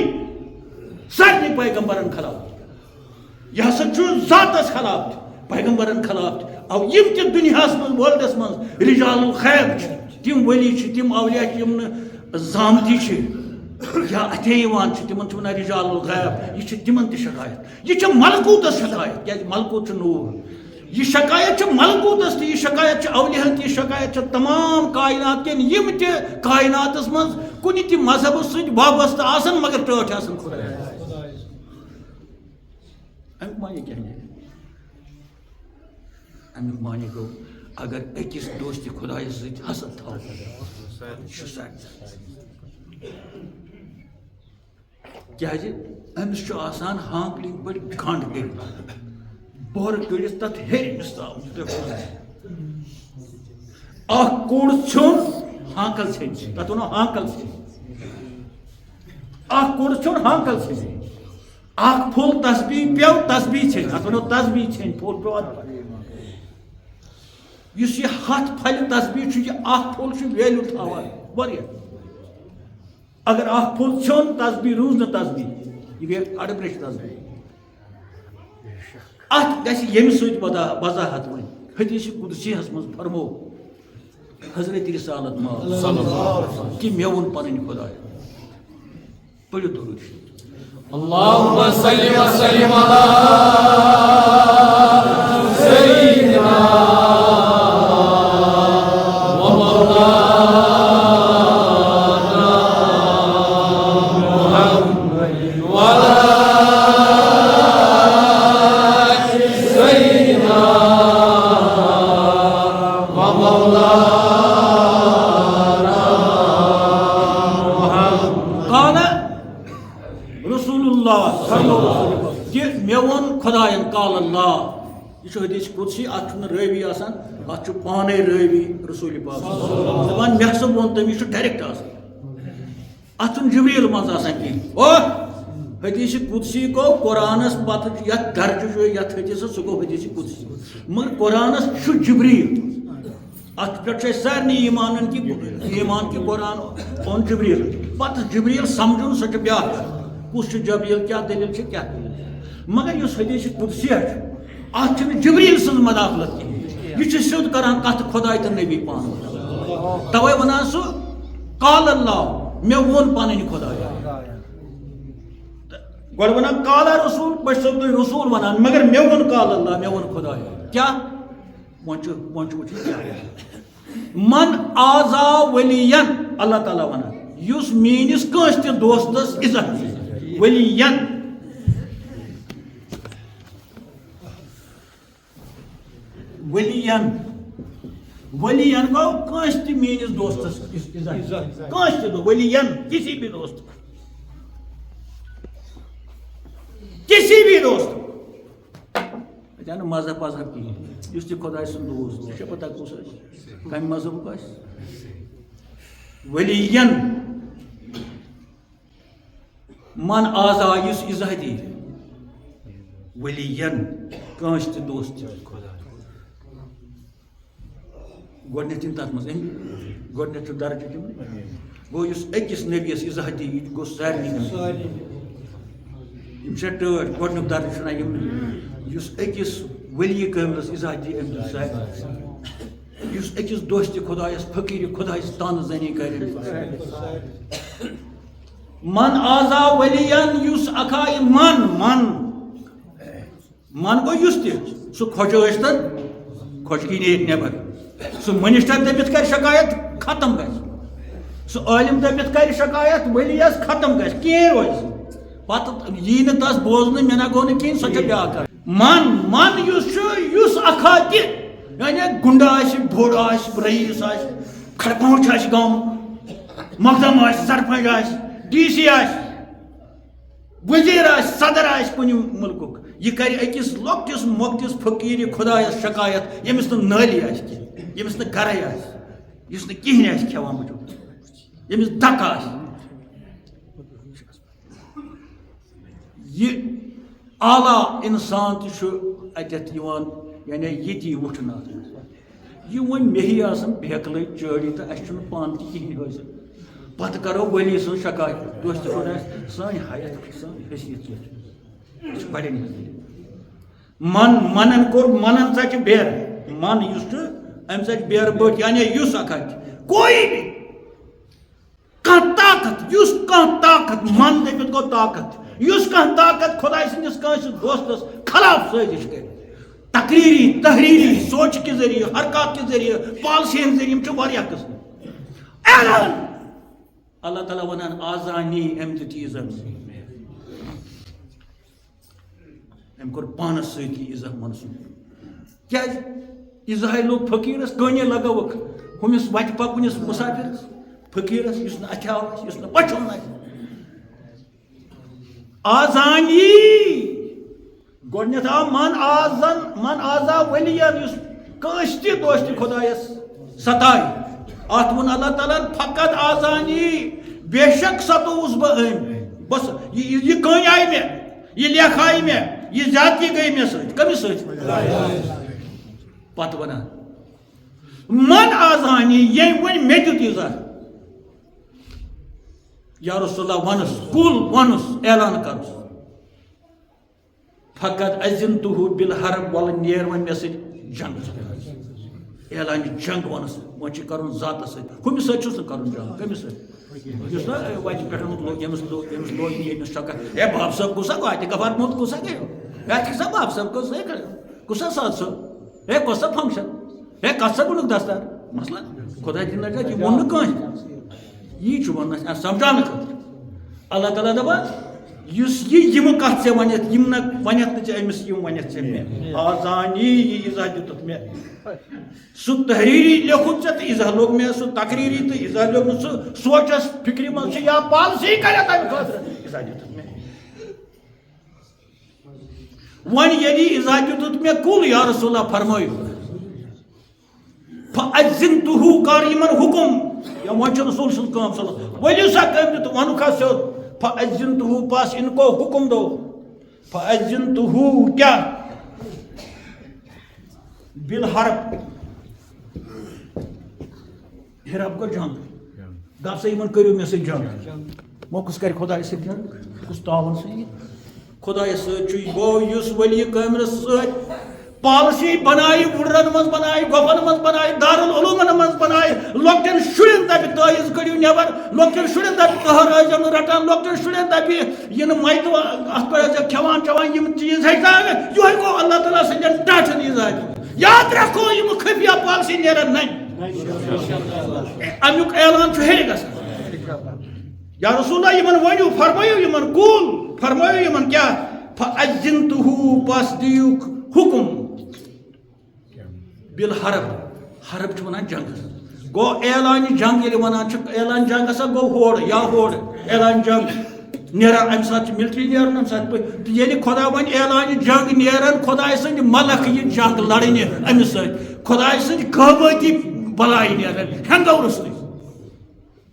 سارنٕے پیغمبرن خلاف یہِ ہسا چھُ ذاتس خلاف تہِ پیغمبرن خلاف تہِ یِم تہِ دُنیاہس منٛز وٲلڈس منٛز رِجال الغیب چھِ تِم ؤلی چھِ تِم اولیا چھِ یِم نہٕ زامتی چھِ یا اَتھے یِوان چھِ تِمن چھِ وَنان رِجال الغیب یہِ چھِ تِمن تہِ شکایت یہِ چھِ ملکوٗتس شکایت کیٛازِ ملکوٗت چھُ نوٗر یہِ شکایت چھِ ملکوٗتس تہِ یہِ شکایت چھِ اولیاہن تہِ یہِ شکایت چھِ تمام کاینات کٮ۪ن یِم تہِ کایناتس منٛز کُنہِ تہِ مذہبس سۭتۍ وابستہٕ آسان مگر ٹٲٹھۍ آسان خۄدایس امیُک معنی کیٛاہ نیرِ امیُک معنی گوٚو اگر أکِس دوستہِ خۄدایس سۭتۍ حسد تھاوو یہِ چھُ کیٛازِ أمِس چھُ آسان ہانکلِنٛگ پٲٹھۍ گنٛڈ کٔرِتھ بۄہرٕ کٔڑِتھ تتھ ہیٚرمِس تام اکھ کوٚڑ ژھیوٚن ہانکل ژھیٚنۍ تتھ ونو ہانکل ژھیٚنۍ اکھ کوٚڑ ژھیوٚن ہانکل ژھیٚنۍ اکھ پھوٚل تسبیٖح پیٚو تسبیٖح ژھیٚنۍ تتھ ونو تسبیٖح ژھیٚنۍ پھوٚل پیٚو یُس یہِ 100 پھلہِ تسبیٖح چھُ یہِ اکھ پھوٚل چھُ ویلیوٗ تھاوان واریاہ اگر اکھ پھوٚل ژھیوٚن تسبیٖح روٗز نہٕ تسبیٖح یہِ گٔے اڑبرٛیش تسبیٖح اتھ گژھِ ییٚمہِ سۭتۍ وضاحت وۄنۍ حدیث قدسی یس منٛز فرمو حضرت رسالت مال کہ مےٚ ووٚن پنٕنۍ خۄداے پٔرِو درود شریٖف اللہُمَّ صلی وسلم علی سیدنا قال اللہ یہ حدیث قدسی ات راوی آسان ات پانے راوی رسول پاک دپان مے ہسا وون تم یہ ڈائریکٹ آسان ات جبریل مز آسان کی او حدیث قدسی کو قرآنس پتہ یت درج یت حدیث سہ گو حدیث قدسی مگر قرآنس جبریل ات پہ سارے ایمان کی قرآن اون جبریل پتہ جبریل سمجھن سہ بیا کس جبریل کیا دلیل کیا مگر اس حدیث قدسی ات جبریل سن مداخلت کی یہ سیود کران کت خدائے تو نبی پان توے ونان سہ قال اللہ مے وون پنن خدایا گوڑ ونان قال رسول بس تھی رسول ونان مگر مے وون قال اللہ مے وون خدایا کیا من آزا ولین اللہ تعالیٰ ونان یس میس کنس تہ دوستس عزت ولین ولین ولین گو کنس تہ میس دوستس عزت کنس تہ ولین کسی بھی دوست کسی بھی دوست مذہب مذہب کہین اس تہ خدائے سن دوست یہ پتہ کس کم مذہب ولین من آزا اس عزہ دی ولین کنس تہ دوست گۄڈنیٚتھ یِم تَتھ منٛز گۄڈنیٚتھ چھُ درجہِ تِم گوٚو یُس أکِس نبیَس عزہ دی یہِ تہِ گوٚو سارنٕے یِم چھا ٹٲٹھ گۄڈنیُک درجہِ چھُنہ یِم یُس أکِس ؤلی کٲملس عزہ دی أمۍ دیُت سارنٕے یُس أکِس دوستہِ خۄدایَس فقیٖرِ خۄدایَس تانہٕ زنی کرِ من آزا ولین یُس اکھایہِ من گوٚو یُس تہِ سُہ کھۄچہٕ ٲسۍتن کھۄچہٕ نیرِ نٮ۪بر سُہ منسٹر دٔپِتھ کرِ شکایت ختم گژھِ سُہ عٲلِم دٔپِتھ کرِ شکایت ؤلیَس ختم گژھِ کِہیٖنۍ روزِ پتہٕ یی نہٕ تس بوزنہٕ مےٚ نہ گوٚو نہٕ کِہیٖنۍ سۄ چھےٚ بیٛاکھ کتھ من یُس چھُ یُس اکھا تہِ یعنی گُنڈٕ آسہِ بوٚڑ آسہِ رئیٖس آسہِ کھڑپوٗٹھ آسہِ گامُک مقدم آسہِ سرپنچ آسہِ ڈی سی آسہِ وزیٖر آسہِ صدر آسہِ کُنہِ مُلکُک یہ کرِ أکِس لۄکٹِس مۄکٹِس فقیٖرِ خۄدایَس شکایت ییٚمِس نہٕ نٲلی آسہِ کینٛہہ ییٚمِس نہٕ گرے آسہِ یُس نہٕ کِہیٖنۍ آسہِ کھٮ۪وان بچوٗر ییٚمِس دکہٕ آسہِ یہ اعلیٰ انسان تہِ چھُ اتٮ۪تھ یِوان یعنی ییٚتی وُٹھنہٕ اتھ منٛز یہِ وۄنۍ مےٚ ہی آسان بٮ۪کلٕے چٲڑی تہٕ اَسہِ چھُنہٕ پانہٕ تہِ کِہیٖنۍ حٲصِل پتہٕ کرو ؤلی سٕنٛز شکایت دوستہِ خۄدایَس سٲنۍ حیثیت سٲنۍ حیثیت کیٛاہ چھِ یہ چھُ گۄڈنیٚتھ منن کوٚر منن ژَچہِ بیرٕ من یُس چھُ اَمہِ ژَچہِ بیرٕ بٔٹۍ یعنی یُس اکھ اتہِ کوئی بھی کانٛہہ طاقت من دٔپِتھ گوٚو طاقت یُس کانٛہہ طاقت خۄداے سٕنٛدِس کٲنٛسہِ دوستس خلاف سٲزِش کرِ تقریری تحریری سوچ کے ذریعے حرکات کے ذریعے پالسی ہٕنٛدۍ ذریعے یِم چھِ واریاہ قٕسم اعلان اللہ تعالیٰ ونان آزانی أمۍ دیُت یہِ عزت أمۍ کوٚر پانس سۭتۍ یہِ عزت منسوٗب کیٛازِ عزہے لوگ فقیٖرس کٲنی لگٲوُکھ ہُمِس وتہِ پکوُنِس مُسافِرس فقیٖرس یُس نہٕ اَتھیٛاو آسہِ یُس نہٕ پٔچھُن آسہِ آزانی گۄڈنیٚتھ آو من آزا ولین یُس کٲنٛسہِ تہِ دوستہِ خۄدایَس ستایہِ اتھ ووٚن اللہ تعالیٰ فقط آزانی بے شک ستووُس بہٕ أمۍ بس یہِ کٔنۍ آیہِ مےٚ یہِ لیکھ آیہِ مےٚ یہِ زیادتی گٔے مےٚ سۭتۍ کٔمِس سۭتۍ پتہٕ ونان من آزانی ییٚمۍ وۄنۍ مےٚ دیُت عزت یا رسول اللہ ونُس کُل ونُس اعلان کرُس فقط اذنتہُ بالحرب وَلہٕ نیر وۄنۍ مےٚ سۭتۍ جنگ اعلانہِ جنگ ونُس وۄنۍ چھُ کرُن ذاتس سۭتۍ ہُمِس سۭتۍ چھُس نہٕ کرُن جنگ کٔمِس سۭتۍ یُس نا وتہِ پٮ۪ٹھ لوگ ییٚمِس لوگ نہٕ ییٚمِس شکایت ہے باب صٲب کُسا گوٚو اَتہِ گفار موت کُسا گٔیو اَتہِ سا باب صٲب کُسا حادثہ ہے کۄس فنکشن ہے کتھ سا کوٚرُکھ دستار مثلاً خۄداے دِنۍ نجات یہِ ووٚن نہٕ کٲنٛسہِ یی چھُ وَنُن اَسہِ سمجھاونہٕ خٲطرٕ اللہ تعالیٰ دپان یُس یِمہٕ کتھ ژےٚ ونٮ۪تھ یِم نہ ونٮ۪تھ نہٕ ژےٚ أمِس یِم ونٮ۪تھ ژےٚ مےٚ آزانی یہِ عزت دِتُتھ مےٚ سُہ تحریری لیوکھُتھ ژےٚ تہٕ عزت لوگ مےٚ سُہ تقریری تہٕ عزت لوگ نہٕ سُہ سونچس فکرِ منٛز چھُ یا پالسی کرٮ۪تھ تمہِ خٲطرٕ عزت دِتُتھ مےٚ ون یلی اِذا دیُت مےٚ کُل یا رسول اللہ فرمٲیِو فَأَذِنتُهُ کر یِمن حُکُم یا وۄنۍ چھُ رسول سٕنٛز کٲم صلی اللہ ؤلِو سا کٔمۍ دیُت وَنُکھ حظ سیوٚد فَأَذِنتُهُ پس اِنکو حُکُم دو فَأَذِنتُهُ کیٛاہ بالحرب حرب گوٚو جنگ دپ سا یِمن کٔرِو مےٚ سۭتۍ جنگ وۄنۍ کُس کرِ خۄدایس سۭتۍ کُس تعاوُن سۭتۍ خۄدایس سۭتۍ چھُ گوٚو یُس ولی کٲمرس سۭتۍ پالسی بنایہِ وُڑرن منٛز بنایہِ گۄپن منٛز بنایہِ دارالعلوٗمن منٛز بنایہِ لۄکٹٮ۪ن شُرٮ۪ن دپہِ تٲیٖز کٔڑِو نٮ۪بر لۄکٹٮ۪ن شُرٮ۪ن دپہِ قہر ٲسۍزیو نہٕ رٹان لۄکٹٮ۪ن شُرٮ۪ن دپہِ یہِ نہٕ مَیتہٕ اتھ پٮ۪ٹھ ٲسۍزیو کھٮ۪وان چٮ۪وان یِم چیٖز ہیٚچھناونہٕ یِہوے گوٚو اللہ تعالیٰ سٕنٛدٮ۪ن ٹاٹھٮ۪ن ایٖزاز یاد رکھو یِم خفیہ پالسی نیرن ننہِ امیُک اعلان چھُ ہیٚرِ گژھان یا رسول اللہ یِمن ؤنِو فرمٲیِو یِمن کُل فرمٲیِو یِمن کیٛاہ فَأَذِنتُهُ پس دِیِوُکھ حُکُم بالحرب حرب چھُ ونان جنگ گوٚو اعلانہِ جنگ ییٚلہِ ونان چھِ اعلان جنگ ہسا گوٚو ہورٕ یا ہورٕ اعلان جنگ نیران امہِ ساتہٕ چھُ ملٹری نیرُن امہِ ساتہٕ تہٕ ییٚلہِ خۄدا وَنہِ اعلانہِ جنگ نیرن خۄداے سٕنٛدۍ ملک یہِ جنگ لڑنہِ أمِس سۭتۍ خۄداے سٕنٛدۍ قٲبٲتی بلایہِ نیرن ہٮ۪نٛدو روٚستُے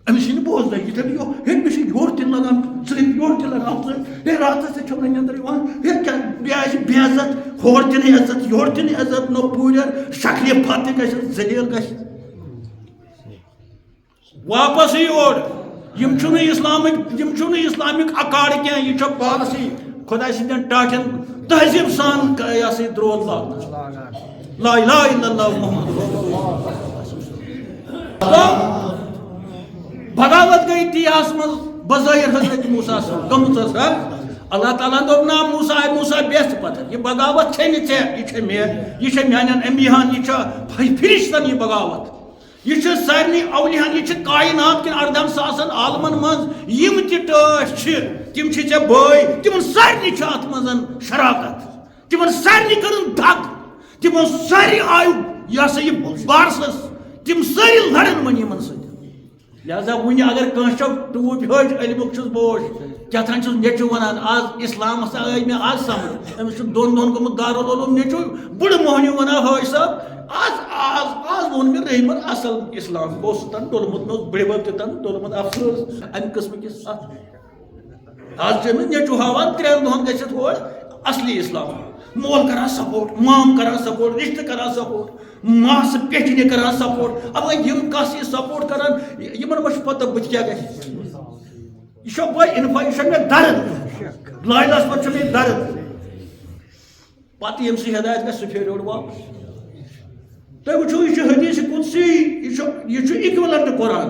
أمِس چھِنہٕ بوزنٕے یہِ دَپہِ ہے مےٚ چھِ یورٕ تہِ لگان ژٕرِ یورٕ تہِ لگان ژٕرِ ہے راتس تہِ چھُم نہٕ نیٚنٛدٕر یِوان ہے کیٛاہ بیٚیہِ آسہِ بے عزت ہورٕ تہِ نہٕ عزت یورٕ تہِ نہٕ عزت نو پوٗرٮ۪ر شکلہِ پتہٕ تہِ گژھِ ذٔلیٖل گژھِ واپس یور یِم چھُنہٕ اِسلامِک اکاڑٕ کینٛہہ یہِ چھُ پالسی خۄداے سٕنٛدٮ۪ن ٹاٹھٮ۪ن تہذیٖب سان یہِ ہسا یہِ درٛود لاگنہٕ لا اِلہَ اِلَّا اللہ محمد بغاوت گئی تیٖہَس منٛز بظٲہِر حضرت موسیٰ صٲب گٔمٕژ ٲس اللہ تعالیٰ دوٚپ نا موسیٰ بیٚہہ پتہٕ یہِ بغاوت چھے نہٕ ژےٚ یہِ چھے مےٚ یہِ چھے میانٮ۪ن انبیاہن یہِ چھِ فرشتن یہِ بغاوت یہِ چھِ سارنٕے اولِیاہن یہِ چھِ کاینات کٮ۪ن 18,000 عالمن منٛز یِم تہِ ٹٲٹھۍ چھِ تِم چھِ ژےٚ بٲے تِمن سارنٕے چھِ اتھ منٛز شراکت تِمن سارنٕے کٔرٕن دگ تِمو سارے آیہِ یہِ ہسا یہِ بارسس تِم سٲری لڑن وۄنۍ یِمن سۭتۍ لہذا وُنہِ اگر کٲنٛسہِ چھو ٹوٗپۍ ۂج علمُک چھُس بوش کیٛاہ تام چھُس نیٚچوٗ وَنان آز اِسلام ہسا آے مےٚ آز سمجھ أمِس چھُ 2 دۄہن گوٚمُت دارالعلوٗم نیٚچوٗ بٕڑٕ موہنیوٗ وَنان حٲج صٲب آز ووٚن مےٚ رحمت اصل اِسلام بہٕ اوسُس تن ڈوٚلمُت مےٚ اوس بٕڑِ بب تہِ تن ڈوٚلمُت افسوس امہِ قٕسمٕکِس آز چھُ أمِس نیٚچوٗ ہاوان 3 دۄہن گٔژھِتھ ہور اصلی اِسلام مول کران سپورٹ مام کران سپورٹ رشتہٕ کران سپورٹ ماسہٕ پیٚچِنہِ کران سپورٹ اب یِم کَس یہِ سپورٹ کران یِمن ما چھُ پتہ بٕتھِ کیٛاہ گژھِ یہِ چھو بٔے انفا یہِ چھُ مےٚ درد لایلَس پٮ۪ٹھ چھُ مےٚ درد پتہٕ ییٚمہِ سۭتۍ ہدایت گژھِ سُہ پھیرِ یورٕ واپس تُہۍ وٕچھِو یہِ چھُ حدیٖث قُدسی یہِ چھُ اِکوِلنٹ قرآن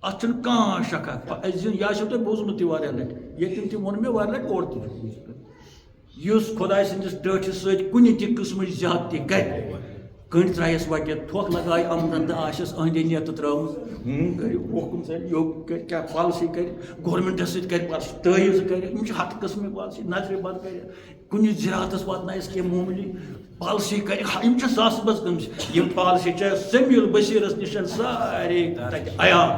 اتھ چھُنہٕ کانٛہہ شکا یہِ آسیو تۄہہِ بوٗزمُت تہِ واریاہ لٹہِ ییٚتٮ۪ن تہِ ووٚن مےٚ واریاہ لٹہِ اورٕ تہِ یُس خۄداے سٕنٛدِس ٹٲٹھِس سۭتۍ کُنہِ تہِ قٕسمٕچ زیادتی کرِ کٔنٛڈۍ ترٛایس وَٹِتھ تھۄکھ لگایہِ اَمرن تہٕ آسٮ۪س أنٛدۍ نیتہٕ ترٛٲومٕژ کرِ ہوکُن ژَلہِ یوٚک کرِ کیٛاہ پالسی کرِ گورمینٹس سۭتۍ کرِ پالسی تٲیٖز کرِ یِم چھِ ہتھ قٕسمٕکۍ پالسی نظرِ بد کرِ کُنہِ زِراتس واتنایس کینٛہہ معموٗلی پالسی کرِ یِم چھِ ساسہٕ بس گٔمژٕ یِم پالسی چھِ سمیع البصیٖرس نِش سارے تتہِ عیان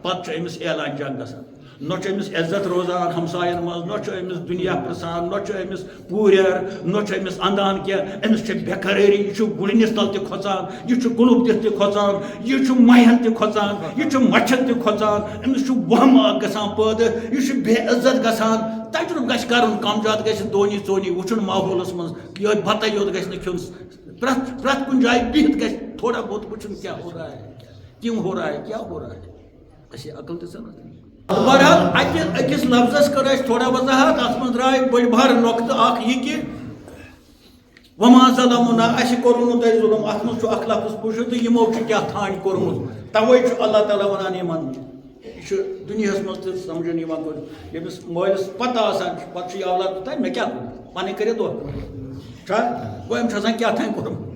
پتہٕ چھُ أمِس اعلان جنگ گژھان نہ چھُ أمِس عزت روزان ہمساین منٛز نہ چھُ أمِس دُنیا پرژھان نہ چھُ أمِس پوٗریر نہ چھُ أمِس اندان کینٛہہ أمِس چھِ بے قرٲری یہِ چھُ گُڑنِس تل تہِ کھۄژان یہِ چھُ گُلُب دِتھ تہِ کھۄژان یہِ چھُ مہین تہِ کھۄژان یہِ چھُ مچھن تہِ کھۄژان أمِس چھُ وہم اکھ گژھان پٲدٕ یہِ چھُ بے عزت گژھان تجرُبہٕ گژھِ کرُن کم زیادٕ گژھِ دونی ژونی وٕچھُن ماحولس منٛز یہے بتٕے یوت گژھِ نہٕ کھیوٚن پرٛٮ۪تھ کُنہِ جایہِ بِہِتھ گژھِ تھوڑا بہت وٕچھُن کیٛاہ ہو رہا ہے کِم ہو رہا ہے کیٛاہ ہو رہا ہے اَسہِ چھِ عقل تہِ ژلان بہرحال أکِس لفظس کٔر اَسہِ تھوڑا وضاحت اتھ منٛز درٛاے بٔڑۍ بارٕ نۄقطہٕ اکھ یہِ کہِ وما ظلمونا اَسہِ کوٚرُن نہٕ تۄہہِ ظُلم اتھ منٛز چھُ اکھ لفظ پوٗشِتھ تہٕ یِمو چھُ کیٛاہ تھانۍ کوٚرمُت تَوَے چھُ اللہ تعالیٰ وَنان یِمن یہِ چھُ دُنیاہس منٛز تہِ سمجھُن یِوان کوٚر ییٚمِس مٲلِس پتہ آسان چھِ پتہٕ چھُ یہِ اولاد پتہ مےٚ کیٛاہ کوٚر پنٕنۍ کٔرِتھ دۄہ چھا گوٚو أمِس چھُ آسان کیٛاہ تھانۍ کوٚرمُت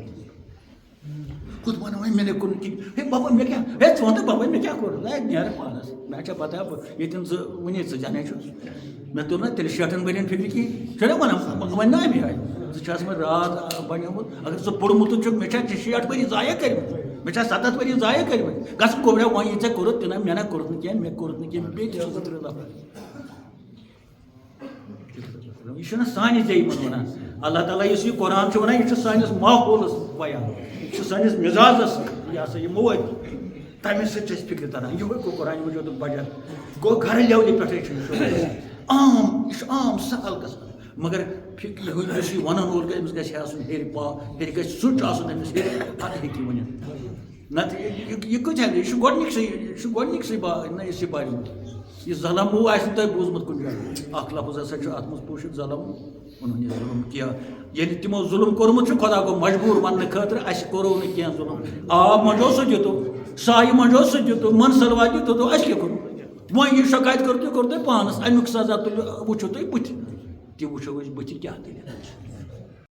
خود وَنو وۄنۍ مےٚ نَے کوٚر نہٕ کِہیٖنۍ ہے ببا مےٚ کیٛاہ ہے ژٕ وَن تہٕ ببا مےٚ کیٛاہ کوٚر ہے نیرٕ پانس مےٚ چھا پتہ بہٕ ییٚتٮ۪ن ژٕ وُنے ژٕ جانے چھُس مےٚ توٚر نا تیٚلہِ 60 ؤرین فِکرِ کِہیٖنۍ چھُنا وَنان وۄنۍ نا اَمہِ آیہِ ژٕ چھَس وۄنۍ راتھ بنیومُت اگر ژٕ پوٚرمُت چھُکھ مےٚ چھا 60 ؤری ضایع کٔرمٕتۍ مےٚ چھا 70 ؤری ضایع کٔرمٕتۍ گژھُن گوٚبرا وۄنۍ یہِ ژےٚ کوٚرُتھ تہِ نہ مےٚ نہ کوٚرُتھ نہٕ کینٛہہ مےٚ کوٚرُتھ نہٕ کینٛہہ بیٚیہِ تہِ چھُس یہ سانہ زیمن ونان اللہ تعالیٰ اس یہ قرآن ونان یہ سانس ماحولس بیان یہ سانس مزاجس یہ سا یہ موت تمہ سۭتۍ چھِ فکر تران یہ گوٚو قرآن مجیدُک بجر گوٚو گھر لیولہِ پٮ۪ٹھے عام یہ عام سہل گژھان مگر یُس یہ ونان وول أمِس گژھِ آسُن ہیٚرِ گژھِ سُچ آسُن أمِس ہیٚرِ پتہٕ ہیٚکہِ یہِ ؤنِتھ نتہٕ یہ کۭتیاہ یہ گۄڈنِکسٕے نٔیِسٕے بارِ منٛز یہ ظلمو آسہِ نہٕ تۄہہِ بوٗزمُت کُنہِ جایہِ اکھ لفظ ہسا چھُ اتھ منٛز پوٗشِتھ ظلم ونُن یہِ ظلم کینٛہہ ییٚلہِ تِمو ظلم کوٚرمُت چھُ خۄدا گوٚو مجبوٗر وننہٕ خٲطرٕ اَسہِ کوٚرو نہٕ کینٛہہ ظلم آب منٛجو سُہ دِتُکھ سایہِ منٛجو سُہ دِتُکھ منصلوا دِتُکھ اَسہِ کیٛاہ کوٚرُو وۄنۍ یہِ شکایت کٔر تُہۍ پانس امیُک سزا تُلِو وٕچھِو تُہۍ بٕتھِ تہِ وٕچھو أسۍ بٕتھِ کیٛاہ دٔلیٖل